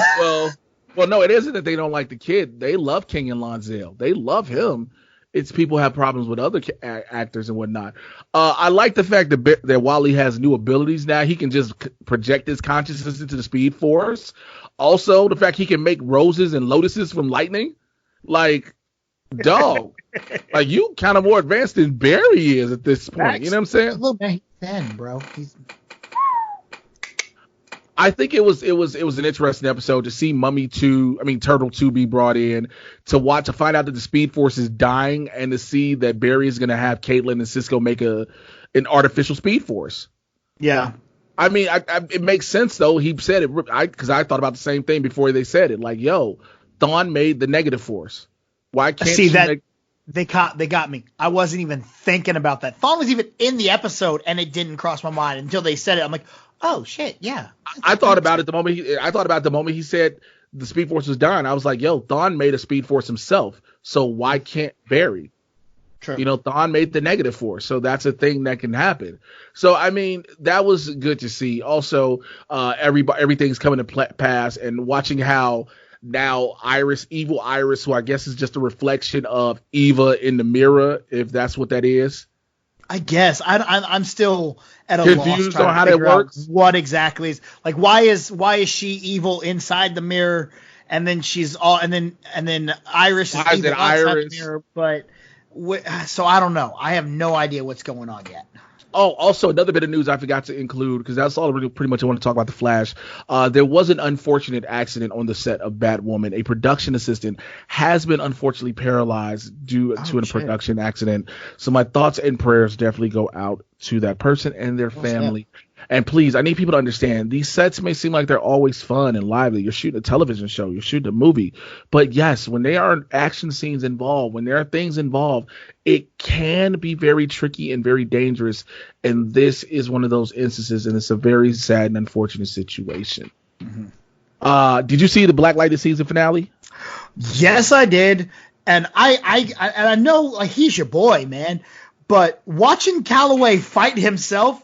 Well, no, it isn't that they don't like the kid. They love King and Lonzell. They love him. It's people have problems with other actors and whatnot. I like the fact that Wally has new abilities now. He can just project his consciousness into the Speed Force. Also, the fact he can make roses and lotuses from lightning. Like, dog. Like, you kind of more advanced than Barry is at this point. You know what I'm saying? A little bit thin, bro. I think it was an interesting episode to see Turtle 2 be brought in, to find out that the Speed Force is dying, and to see that Barry is going to have Caitlin and Cisco make an artificial Speed Force. Yeah. I mean, it makes sense though. He said it because I thought about the same thing before they said it. Like, yo, Thawne made the negative force. Why can't see that? They got me. I wasn't even thinking about that. Thawne was even in the episode, and it didn't cross my mind until they said it. I'm like, oh shit, yeah. I thought about it the moment he said the Speed Force was dying. I was like, yo, Thawne made a Speed Force himself, so why can't Barry? True. Thawne made the negative force, so that's a thing that can happen. So I mean, that was good to see. Also, everything's coming to pass, and watching how now evil Iris, who I guess is just a reflection of Eva in the mirror, if that's what that is. I guess I'm still at a confused loss on how that works. What exactly is, like, why is she evil inside the mirror, and then she's all, and then Iris is evil outside the mirror, but so I don't know. I have no idea what's going on yet. Oh, also another bit of news I forgot to include, because that's all pretty much I want to talk about the Flash. There was an unfortunate accident on the set of Batwoman. A production assistant has been unfortunately paralyzed due to a production accident. So my thoughts and prayers definitely go out to that person and their family. And please, I need people to understand, these sets may seem like they're always fun and lively. You're shooting a television show, you're shooting a movie. But yes, when there are action scenes involved, when there are things involved, it can be very tricky and very dangerous. And this is one of those instances, and it's a very sad and unfortunate situation. Mm-hmm. Did you see the Black Lightning season finale? Yes, I did. And I know like, he's your boy, man. But watching Calloway fight himself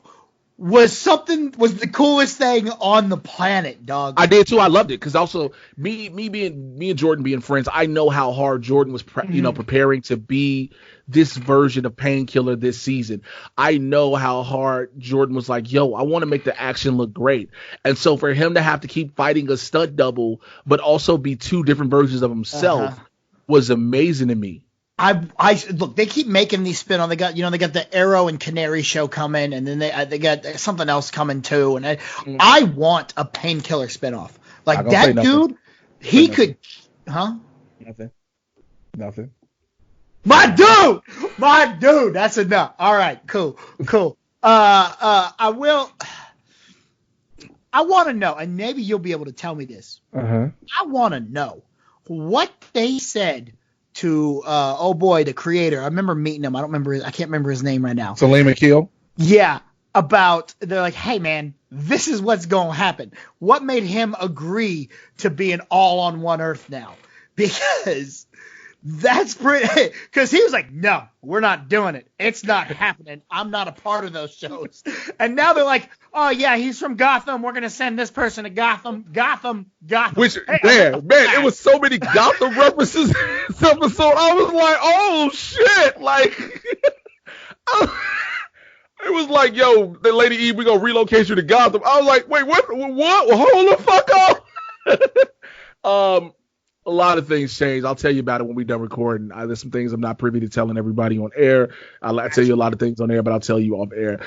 was the coolest thing on the planet, dog. I did too. I loved it because also me and Jordan being friends, I know how hard Jordan was preparing to be this version of Painkiller this season. I know how hard Jordan was like, yo, I want to make the action look great. And so for him to have to keep fighting a stunt double, but also be two different versions of himself was amazing to me. I look, they keep making these spin-offs. They got the Arrow and Canary show coming, and then they got something else coming too. And I want a Painkiller spin-off. Like that dude, he could, huh? Nothing. My dude, that's enough. All right, cool. I want to know, and maybe you'll be able to tell me this. I want to know what they said to the creator. I remember meeting him. I can't remember his name right now. Salim Akil? Yeah. They're like, hey man, this is what's gonna happen. What made him agree to be an all on one Earth now? Because that's pretty, because he was like, no, we're not doing it. It's not happening. I'm not a part of those shows. And now they're like, oh yeah, he's from Gotham. We're gonna send this person to Gotham. Which, hey, man, it was so many Gotham references in this episode. I was like, oh shit, like, it was like, yo, the Lady E, we gonna relocate you to Gotham. I was like, wait, what? Hold the fuck up. A lot of things changed. I'll tell you about it when we're done recording. There's some things I'm not privy to telling everybody on air. I'll tell you a lot of things on air, but I'll tell you off air.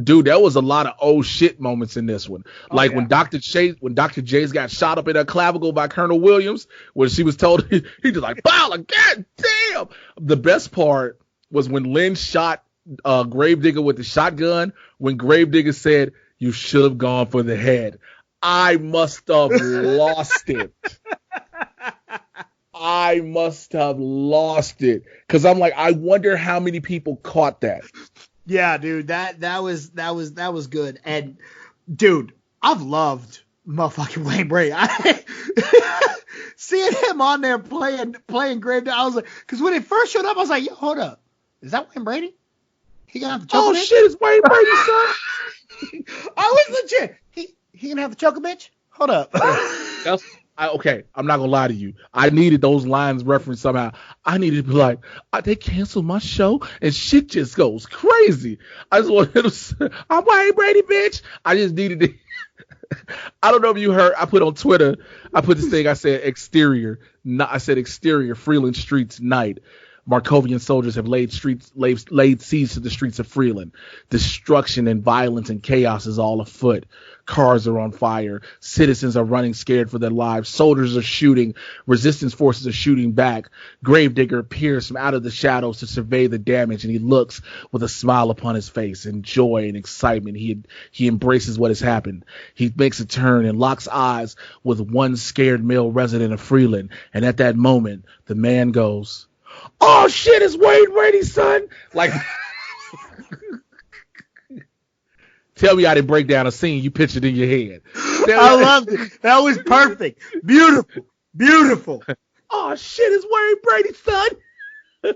Dude, there was a lot of oh shit moments in this one. When Dr. J's got shot up in her clavicle by Colonel Williams, when she was told, he just like, wow, god damn. The best part was when Lynn shot Gravedigger with the shotgun, when Gravedigger said, you should have gone for the head. I must have lost it. I must have lost it because I'm like, I wonder how many people caught that. Yeah, dude, that was good. And dude, I've loved motherfucking Wayne Brady. Seeing him on there playing Gravedigger, I was like, because when it first showed up, I was like, yo, hold up, is that Wayne Brady? He gonna have the choke bitch? Shit, it's Wayne Brady, son. I was legit. He gonna have the choke bitch? Hold up. Okay, I'm not gonna lie to you. I needed those lines referenced somehow. I needed to be like, they canceled my show and shit just goes crazy. I just wanted to say, I'm Wayne Brady, bitch. I just needed to. I don't know if you heard. I put on Twitter. I put this thing. I said exterior. Exterior. Freeland streets night. Markovian soldiers have laid siege to the streets of Freeland. Destruction and violence and chaos is all afoot. Cars are on fire. Citizens are running scared for their lives. Soldiers are shooting. Resistance forces are shooting back. Gravedigger appears from out of the shadows to survey the damage, and he looks with a smile upon his face and joy and excitement. He embraces what has happened. He makes a turn and locks eyes with one scared male resident of Freeland, and at that moment, the man goes, oh shit, it's Wayne Brady, son. Like, tell me I didn't break down a scene you pictured in your head. I loved it. That was perfect. Beautiful. Oh shit, it's Wayne Brady, son.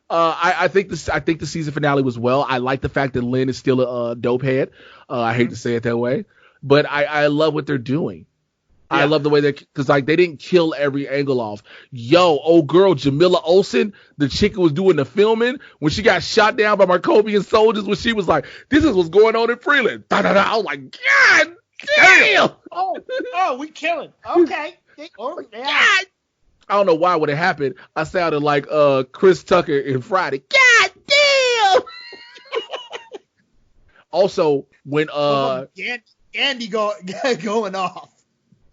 I think the season finale was well. I like the fact that Lynn is still a dope head. I hate to say it that way, but I love what they're doing. Yeah. I love the way because they didn't kill every angle off. Yo, old girl Jamila Olsen, the chick who was doing the filming, when she got shot down by Markovian soldiers, when she was like, "This is what's going on in Freeland." Da, da, da. I was like, God damn! Oh, we killing. Okay. Oh, yeah. God. I don't know why would it happen. I sounded like Chris Tucker in Friday. God damn! Also, when Andy going off.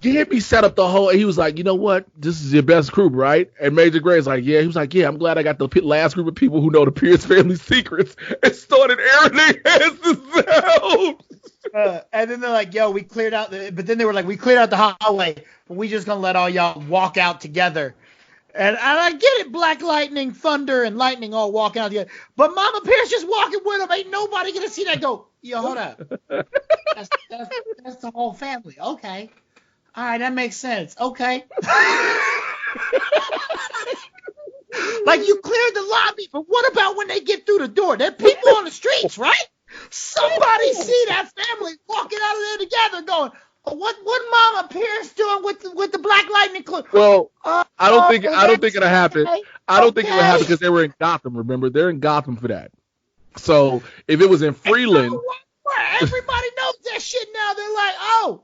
Gabby set up the whole, he was like, you know what? This is your best group, right? And Major Gray's like, yeah. He was like, yeah, I'm glad I got the last group of people who know the Pierce family secrets and started airing their heads themselves. And then they're like, yo, we cleared out but then they were like, we cleared out the hallway, but we just gonna let all y'all walk out together. And I get it, Black Lightning, Thunder, and Lightning all walking out together. But Mama Pierce just walking with them. Ain't nobody gonna see that go, yo, hold up. That's the whole family. Okay. All right, that makes sense. Okay. Like, you cleared the lobby, but what about when they get through the door? There are people on the streets, right? Somebody see that family walking out of there together going, oh, what Mama Pierce doing with the Black Lightning clue? Well, I don't think it'll happen. Okay. I don't think it would happen because they were in Gotham. Remember, they're in Gotham for that. So if it was in Freeland, everybody knows that shit now. They're like, oh,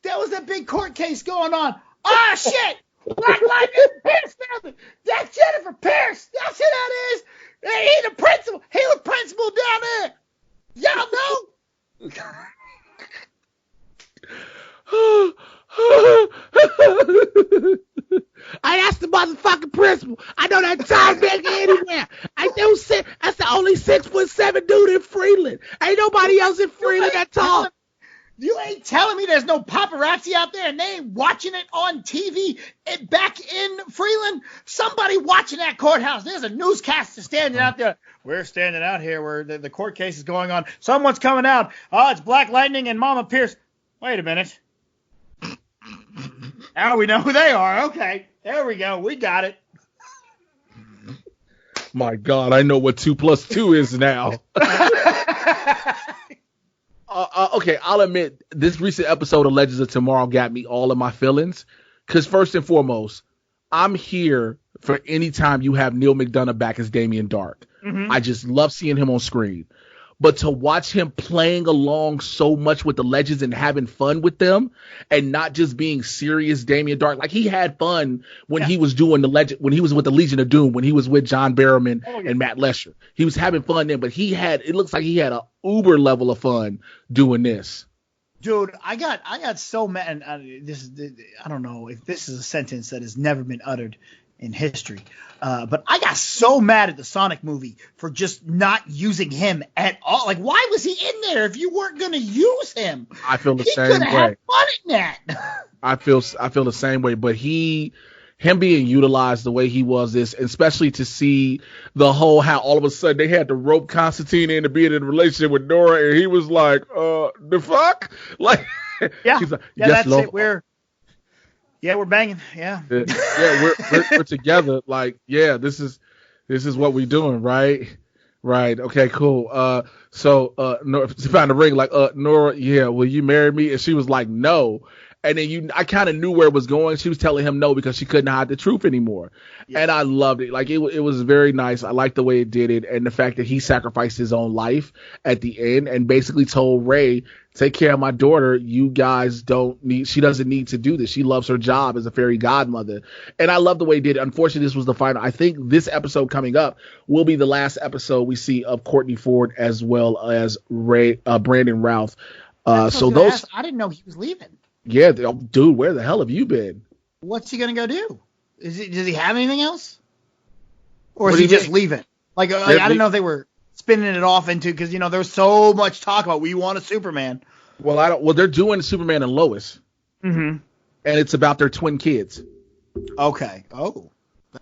there was a big court case going on. Oh shit, Black Lightning Pierce family. That's Jennifer Pierce. That's who that is. Hey, he the principal. He was principal down there. Y'all know. That's the motherfucking principal. I know that Tom Baker anywhere. I know that's the only 6'7" dude in Freeland. Ain't nobody else in Freeland that tall. You ain't telling me there's no paparazzi out there and they ain't watching it on TV back in Freeland? Somebody watching that courthouse. There's a newscaster standing out there. We're standing out here where the court case is going on. Someone's coming out. Oh, it's Black Lightning and Mama Pierce. Wait a minute. Now we know who they are. Okay. There we go. We got it. my God, I know what 2 + 2 is now. Okay, I'll admit, this recent episode of Legends of Tomorrow got me all of my feelings. Because first and foremost, I'm here for any time you have Neil McDonough back as Damien Dark. Mm-hmm. I just love seeing him on screen. But to watch him playing along so much with the Legends and having fun with them and not just being serious Damien Dark. Like, he had fun when he was doing when he was with the Legion of Doom, when he was with John Barrowman and Matt Lesher. He was having fun then, but it looks like he had an uber level of fun doing this. Dude, I got so mad. And I don't know if this is a sentence that has never been uttered in history. But I got so mad at the Sonic movie for just not using him at all. Like, why was he in there if you weren't going to use him? I feel the same way. He could have had fun in that. I feel the same way. But him being utilized the way he was, especially to see the whole how all of a sudden they had to rope Constantine into being in a relationship with Nora, and he was like, the fuck? Like, he's like, yeah, yes, that's Lord. it. We're banging. Yeah. We're together. Like, yeah, this is what we're doing, right? Right. Okay, cool. So Nora, she found the ring, like, Nora, yeah, will you marry me? And she was like, no. And then I kind of knew where it was going. She was telling him no because she couldn't hide the truth anymore. Yeah. And I loved it. Like, it was very nice. I liked the way it did it. And the fact that he sacrificed his own life at the end and basically told Ray, take care of my daughter. You guys she doesn't need to do this. She loves her job as a fairy godmother. And I love the way he did it. Unfortunately, this was the final. I think this episode coming up will be the last episode we see of Courtney Ford as well as Brandon Routh. I didn't know he was leaving. Yeah, dude, where the hell have you been? What's he going to go do? Does he have anything else? Or is he just leaving? Like I didn't know if they were spinning it off into, because, there was so much talk about we want a Superman. Well, they're doing Superman and Lois. Mm-hmm. And it's about their twin kids. Okay. Oh,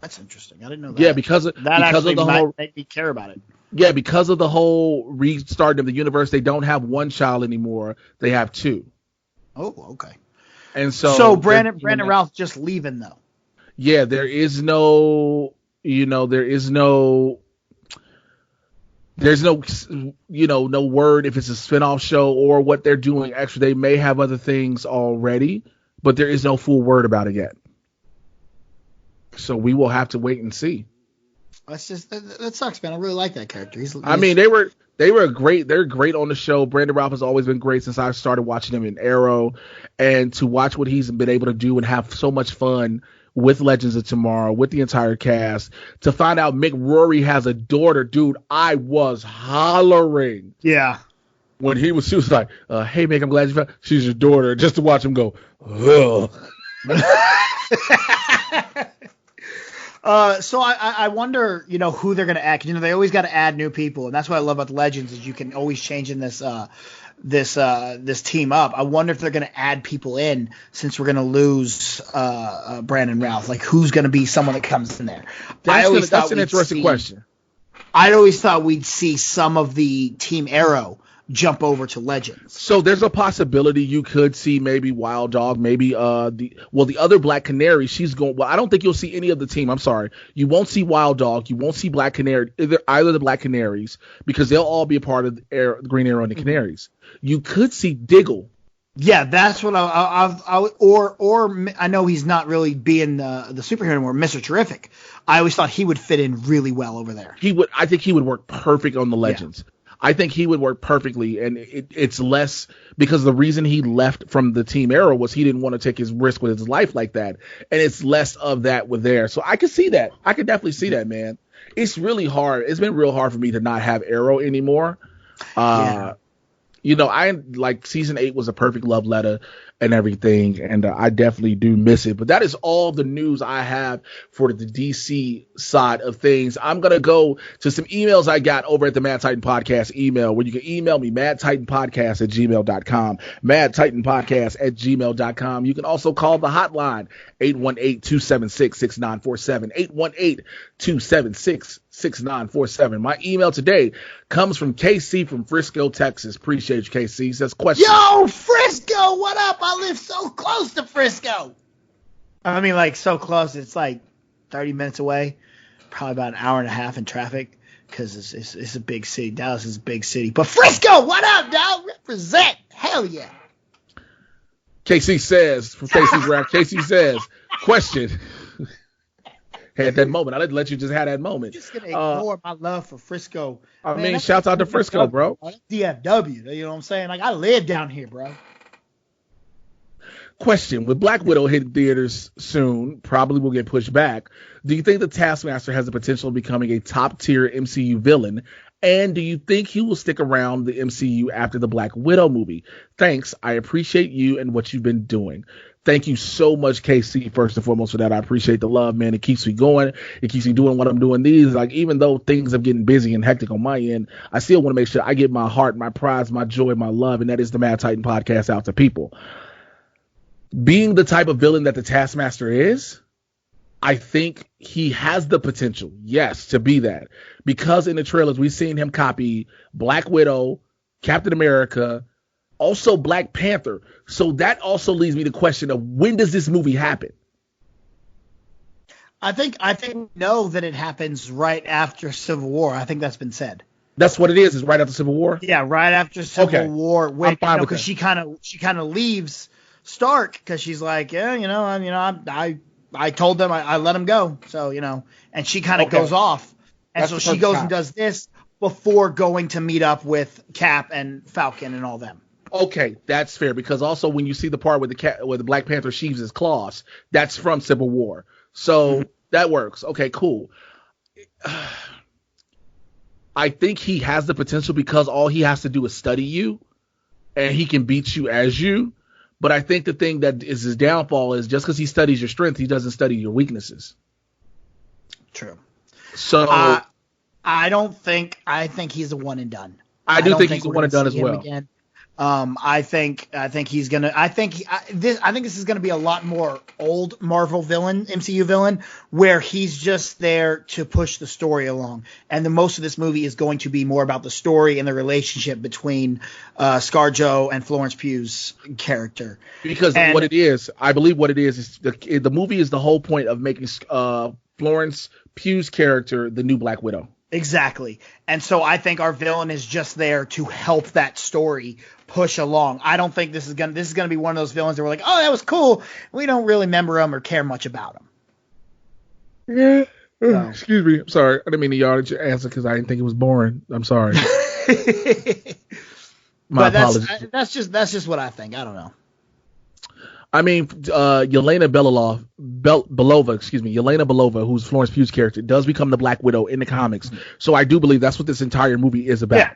that's interesting. I didn't know that. Yeah, because of the whole, make me care about it. Yeah, because of the whole restarting of the universe, they don't have one child anymore. They have two. Oh, okay. And so Brandon Routh just leaving though. Yeah, there is no word if it's a spinoff show or what they're doing extra. They may have other things already, but there is no full word about it yet. So we will have to wait and see. That sucks, man. I really like that character. They were great. They're great on the show. Brandon Routh has always been great since I started watching him in Arrow, and to watch what he's been able to do and have so much fun with Legends of Tomorrow, with the entire cast, to find out Mick Rory has a daughter, dude, I was hollering. Yeah. When she was like, hey, Mick, I'm glad you found she's your daughter, just to watch him go, ugh. So I wonder, who they're going to add. They always got to add new people, and that's what I love about the Legends is you can always change in this team up. I wonder if they're going to add people in since we're going to lose Brandon Routh. Like, who's going to be someone that comes in there? That's an interesting question. I always thought we'd see some of the Team Arrow jump over to Legends. So there's a possibility you could see maybe Wild Dog, maybe the other Black Canary. She's going. Well, I don't think you'll see any of the team. I'm sorry, you won't see Wild Dog. You won't see Black Canary, either the Black Canaries, because they'll all be a part of the Green Arrow and the Canaries. You could see Diggle. Yeah, that's what I know he's not really being the superhero anymore, Mr. Terrific. I always thought he would fit in really well over there. I think he would work perfect on the Legends. Yeah. I think he would work perfectly, and it's less because the reason he left from the Team Arrow was he didn't want to take his risk with his life like that, and it's less of that with there. So I could see that. I could definitely see that, man. It's really hard. It's been real hard for me to not have Arrow anymore. I like season 8 was a perfect love letter and everything, and I definitely do miss it. But that is all the news I have for the DC side of things. I'm going to go to some emails I got over at the Mad Titan Podcast email, where you can email me, madtitanpodcast@gmail.com, madtitanpodcast@gmail.com. You can also call the hotline, 818-276-6947, 818-276-6947. My email today comes from KC from Frisco, Texas. Appreciate you, KC. He says, question. Yo, Frisco, what up? I live so close to Frisco. I mean, like, so close. It's like 30 minutes away. Probably about an hour and a half in traffic because it's a big city. Dallas is a big city. But Frisco, what up, dog? Represent. Hell yeah. KC says, from KC's rap, KC says, question. Had that moment. I didn't let you just have that moment. Just gonna ignore my love for Frisco. I mean, shouts out to Frisco, bro. DFW, you know what I'm saying? Like, I live down here, bro. Question: with Black Widow hitting theaters soon, probably will get pushed back. Do you think the Taskmaster has the potential of becoming a top-tier MCU villain? And do you think he will stick around the MCU after the Black Widow movie? Thanks. I appreciate you and what you've been doing. Thank you so much, KC, first and foremost, for that. I appreciate the love, man. It keeps me going. It keeps me doing what I'm doing. Even though things are getting busy and hectic on my end, I still want to make sure I get my heart, my pride, my joy, my love, and that is the Mad Titan Podcast out to people. Being the type of villain that the Taskmaster is, I think he has the potential, yes, to be that. Because in the trailers, we've seen him copy Black Widow, Captain America, also Black Panther. So that also leads me to the question of, when does this movie happen? I think we know that it happens right after Civil War. I think that's been said. That's what it is right after Civil War? Yeah, right after Civil War. I'm fine with because she kind of leaves Stark because she's like, I told them I let him go. So, and she kind of goes off. And so she goes and does this before going to meet up with Cap and Falcon and all them. Okay, that's fair, because also when you see the part where the Black Panther sheaves his claws, that's from Civil War. So that works. Okay, cool. I think he has the potential because all he has to do is study you, and he can beat you as you. But I think the thing that is his downfall is just because he studies your strength, he doesn't study your weaknesses. True. So I think he's a one and done. I do think he's a one and done as well. Again. I think he's gonna. I think this is gonna be a lot more old Marvel villain, MCU villain, where he's just there to push the story along, and the most of this movie is going to be more about the story and the relationship between ScarJo and Florence Pugh's character. Because what it is, I believe, what it is the movie is the whole point of making Florence Pugh's character the new Black Widow. Exactly. And so I think our villain is just there to help that story push along. I don't think this is gonna be one of those villains that we're like, oh, that was cool. We don't really remember him or care much about him. Yeah. So. Excuse me. I'm sorry. I didn't mean to yell at your answer because I didn't think it was boring. I'm sorry. My apologies. That's just what I think. I don't know. I mean, Yelena Belova, who's Florence Pugh's character, does become the Black Widow in the comics. So I do believe that's what this entire movie is about. Yeah.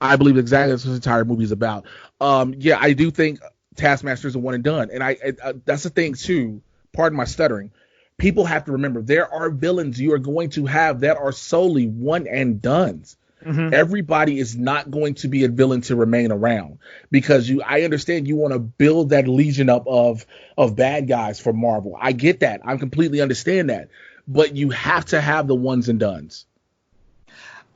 I believe exactly that's what this entire movie is about. I do think Taskmaster is a one and done. And I that's the thing, too. Pardon my stuttering. people have to remember there are villains you are going to have that are solely one and dones. Mm-hmm. Everybody is not going to be a villain to remain around, because I understand you want to build that legion up of bad guys for Marvel. I get that. I completely understand that. But you have to have the ones and dones.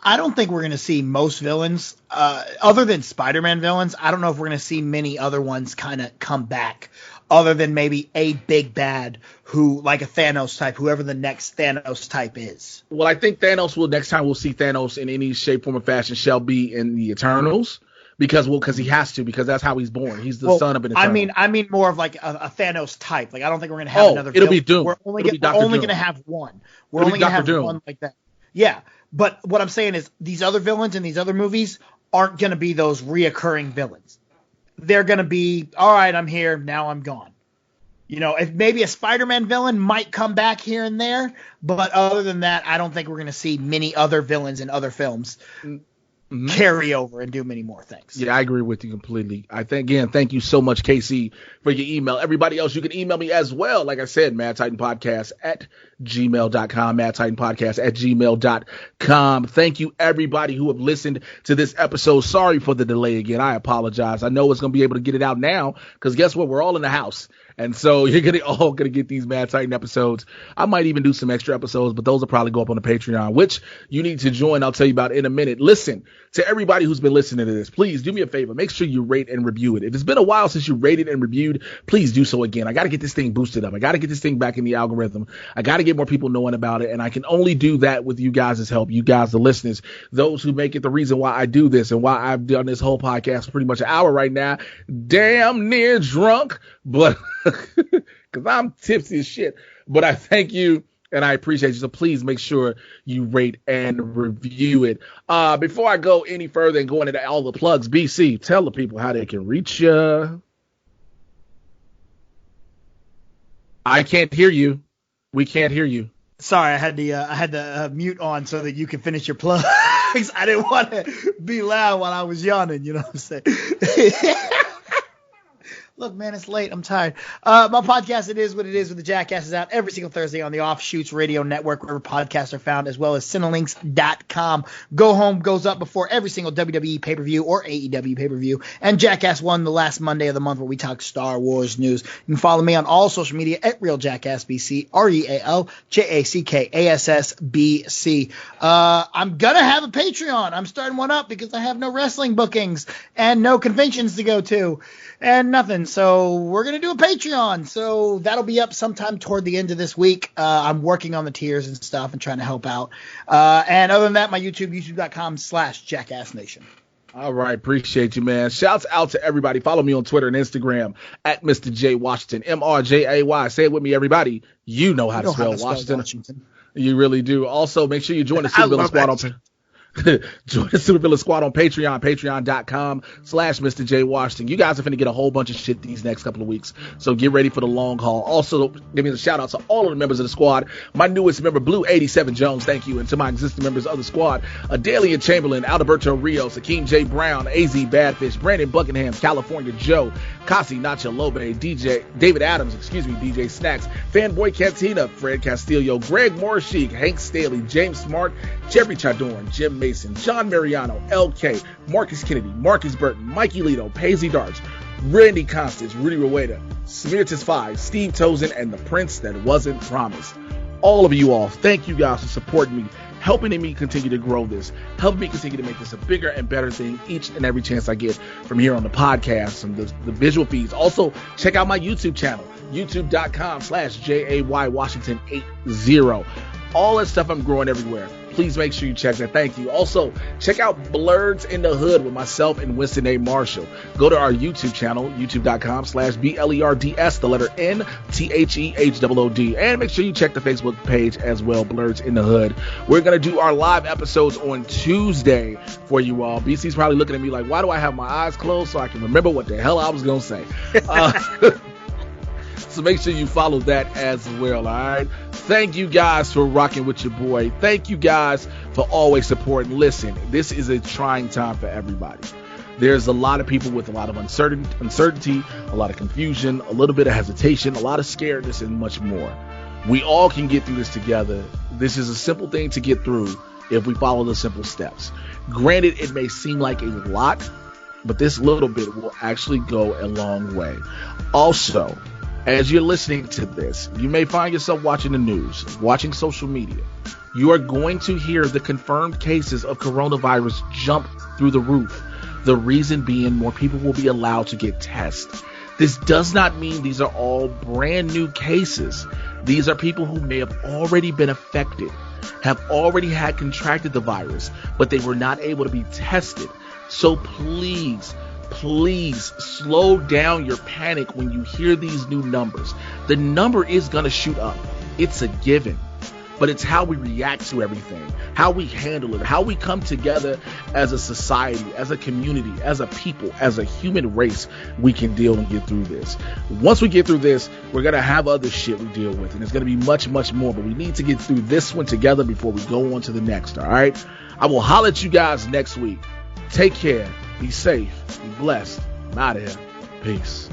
I don't think we're going to see most villains, other than Spider-Man villains. I don't know if we're going to see many other ones kind of come back, other than maybe a big bad who, like a Thanos type, whoever the next Thanos type is. Well, I think next time we'll see Thanos in any shape, form, or fashion shall be in the Eternals, because he has to, because that's how he's born. He's the son of an Eternal. I mean more of like a Thanos type. Like, I don't think we're going to have another villain. It'll be Doom. We're only going to have one. We're only going to have one like that. Yeah. But what I'm saying is these other villains in these other movies aren't going to be those reoccurring villains. They're going to be, all right, I'm here, now I'm gone. You know, if maybe a Spider-Man villain might come back here and there, but other than that, I don't think we're going to see many other villains in other films carry over and do many more things. Yeah, I agree with you completely. Thank you so much, Casey, for your email. Everybody else, you can email me as well. Like I said, madtitanpodcast@gmail.com, madtitanpodcast@gmail.com. Thank you, everybody who have listened to this episode. Sorry for the delay again. I apologize. I know it's going to be able to get it out now, because guess what? We're all in the house. And so you're all going to get these Mad Titan episodes. I might even do some extra episodes, but those will probably go up on the Patreon, which you need to join. I'll tell you about in a minute. Listen, to everybody who's been listening to this, please do me a favor. Make sure you rate and review it. If it's been a while since you rated and reviewed, please do so again. I got to get this thing boosted up. I got to get this thing back in the algorithm. I got to get more people knowing about it. And I can only do that with you guys' help. You guys, the listeners, those who make it the reason why I do this and why I've done this whole podcast for pretty much an hour right now. Damn near drunk, but because I'm tipsy as shit. But I thank you and I appreciate you. So please make sure you rate and review it. Before I go any further and go into all the plugs, BC, tell the people how they can reach you. I can't hear you. We can't hear you. Sorry, I had the mute on so that you could finish your plugs. I didn't want to be loud while I was yawning. You know what I'm saying? Look, man, it's late. I'm tired. My podcast, It Is What It Is with the Jackass, is out every single Thursday on the Offshoots Radio Network, wherever podcasts are found, as well as Cinelinks.com. Go Home goes up before every single WWE pay-per-view or AEW pay-per-view. And Jackass 1 the last Monday of the month, where we talk Star Wars news. You can follow me on all social media at Real Jackass BC, RealJackass BC. I'm going to have a Patreon. I'm starting one up because I have no wrestling bookings and no conventions to go to and nothing. So we're going to do a Patreon. So that'll be up sometime toward the end of this week. I'm working on the tiers and stuff and trying to help out. And other than that, my youtube.com/JackassNation. All right. Appreciate you, man. Shouts out to everybody. Follow me on Twitter and Instagram at Mr. J Washington, MRJAY. Say it with me, everybody. You know how to spell Washington. You really do. Also, make sure you join the Super Villain Squad on Join the Super Villain Squad on Patreon, patreon.com/Mr. J Washington. You guys are finna get a whole bunch of shit these next couple of weeks, so get ready for the long haul. Also, give me a shout out to all of the members of the squad. My newest member, Blue 87 Jones, thank you. And to my existing members of the squad, Adelia Chamberlain, Alberto Rios, Akeem J Brown, AZ Badfish, Brandon Buckingham, California Joe, Kasi Nacho Lobe, DJ David Adams, DJ Snacks, Fanboy Cantina, Fred Castillo, Greg Morshik, Hank Staley, James Smart, Jeffrey Chadorn, Jim Mason, John Mariano, LK, Marcus Kennedy, Marcus Burton, Mikey Lito, Paisley Darts, Randy Constance, Rudy Rueda, Smiritus 5, Steve Tozen, and the Prince That Wasn't Promised. All of you all, thank you guys for supporting me, helping me continue to grow this, helping me continue to make this a bigger and better thing each and every chance I get from here on the podcast and the visual feeds. Also, check out my YouTube channel, youtube.com/JAYWashington80. All that stuff I'm growing everywhere. Please make sure you check that. Thank you. Also, check out Blurs in the Hood with myself and Winston A. Marshall. Go to our YouTube channel, youtube.com/BLERDS, the letter NTHEHOOD. And make sure you check the Facebook page as well, Blurs in the Hood. We're going to do our live episodes on Tuesday for you all. BC's probably looking at me like, why do I have my eyes closed so I can remember what the hell I was going to say? So make sure you follow that as well, all right? Thank you guys for rocking with your boy. Thank you guys for always supporting. Listen, this is a trying time for everybody. There's a lot of people with a lot of uncertainty, a lot of confusion, a little bit of hesitation, a lot of scaredness, and much more. We all can get through this together. This is a simple thing to get through if we follow the simple steps. Granted, it may seem like a lot, but this little bit will actually go a long way. Also, as you're listening to this, you may find yourself watching the news, watching social media. You are going to hear the confirmed cases of coronavirus jump through the roof. The reason being, more people will be allowed to get tested. This does not mean these are all brand new cases. These are people who may have already been affected, have already had contracted the virus, but they were not able to be tested. So please slow down your panic when you hear these new numbers. The number is going to shoot up. It's a given. But it's how we react to everything, how we handle it, how we come together as a society, as a community, as a people, as a human race, we can deal and get through this. Once we get through this, we're going to have other shit we deal with, and it's going to be much, much more. But we need to get through this one together before we go on to the next, all right? I will holler at you guys next week. Take care. Be safe. Be blessed. I'm out of here. Peace.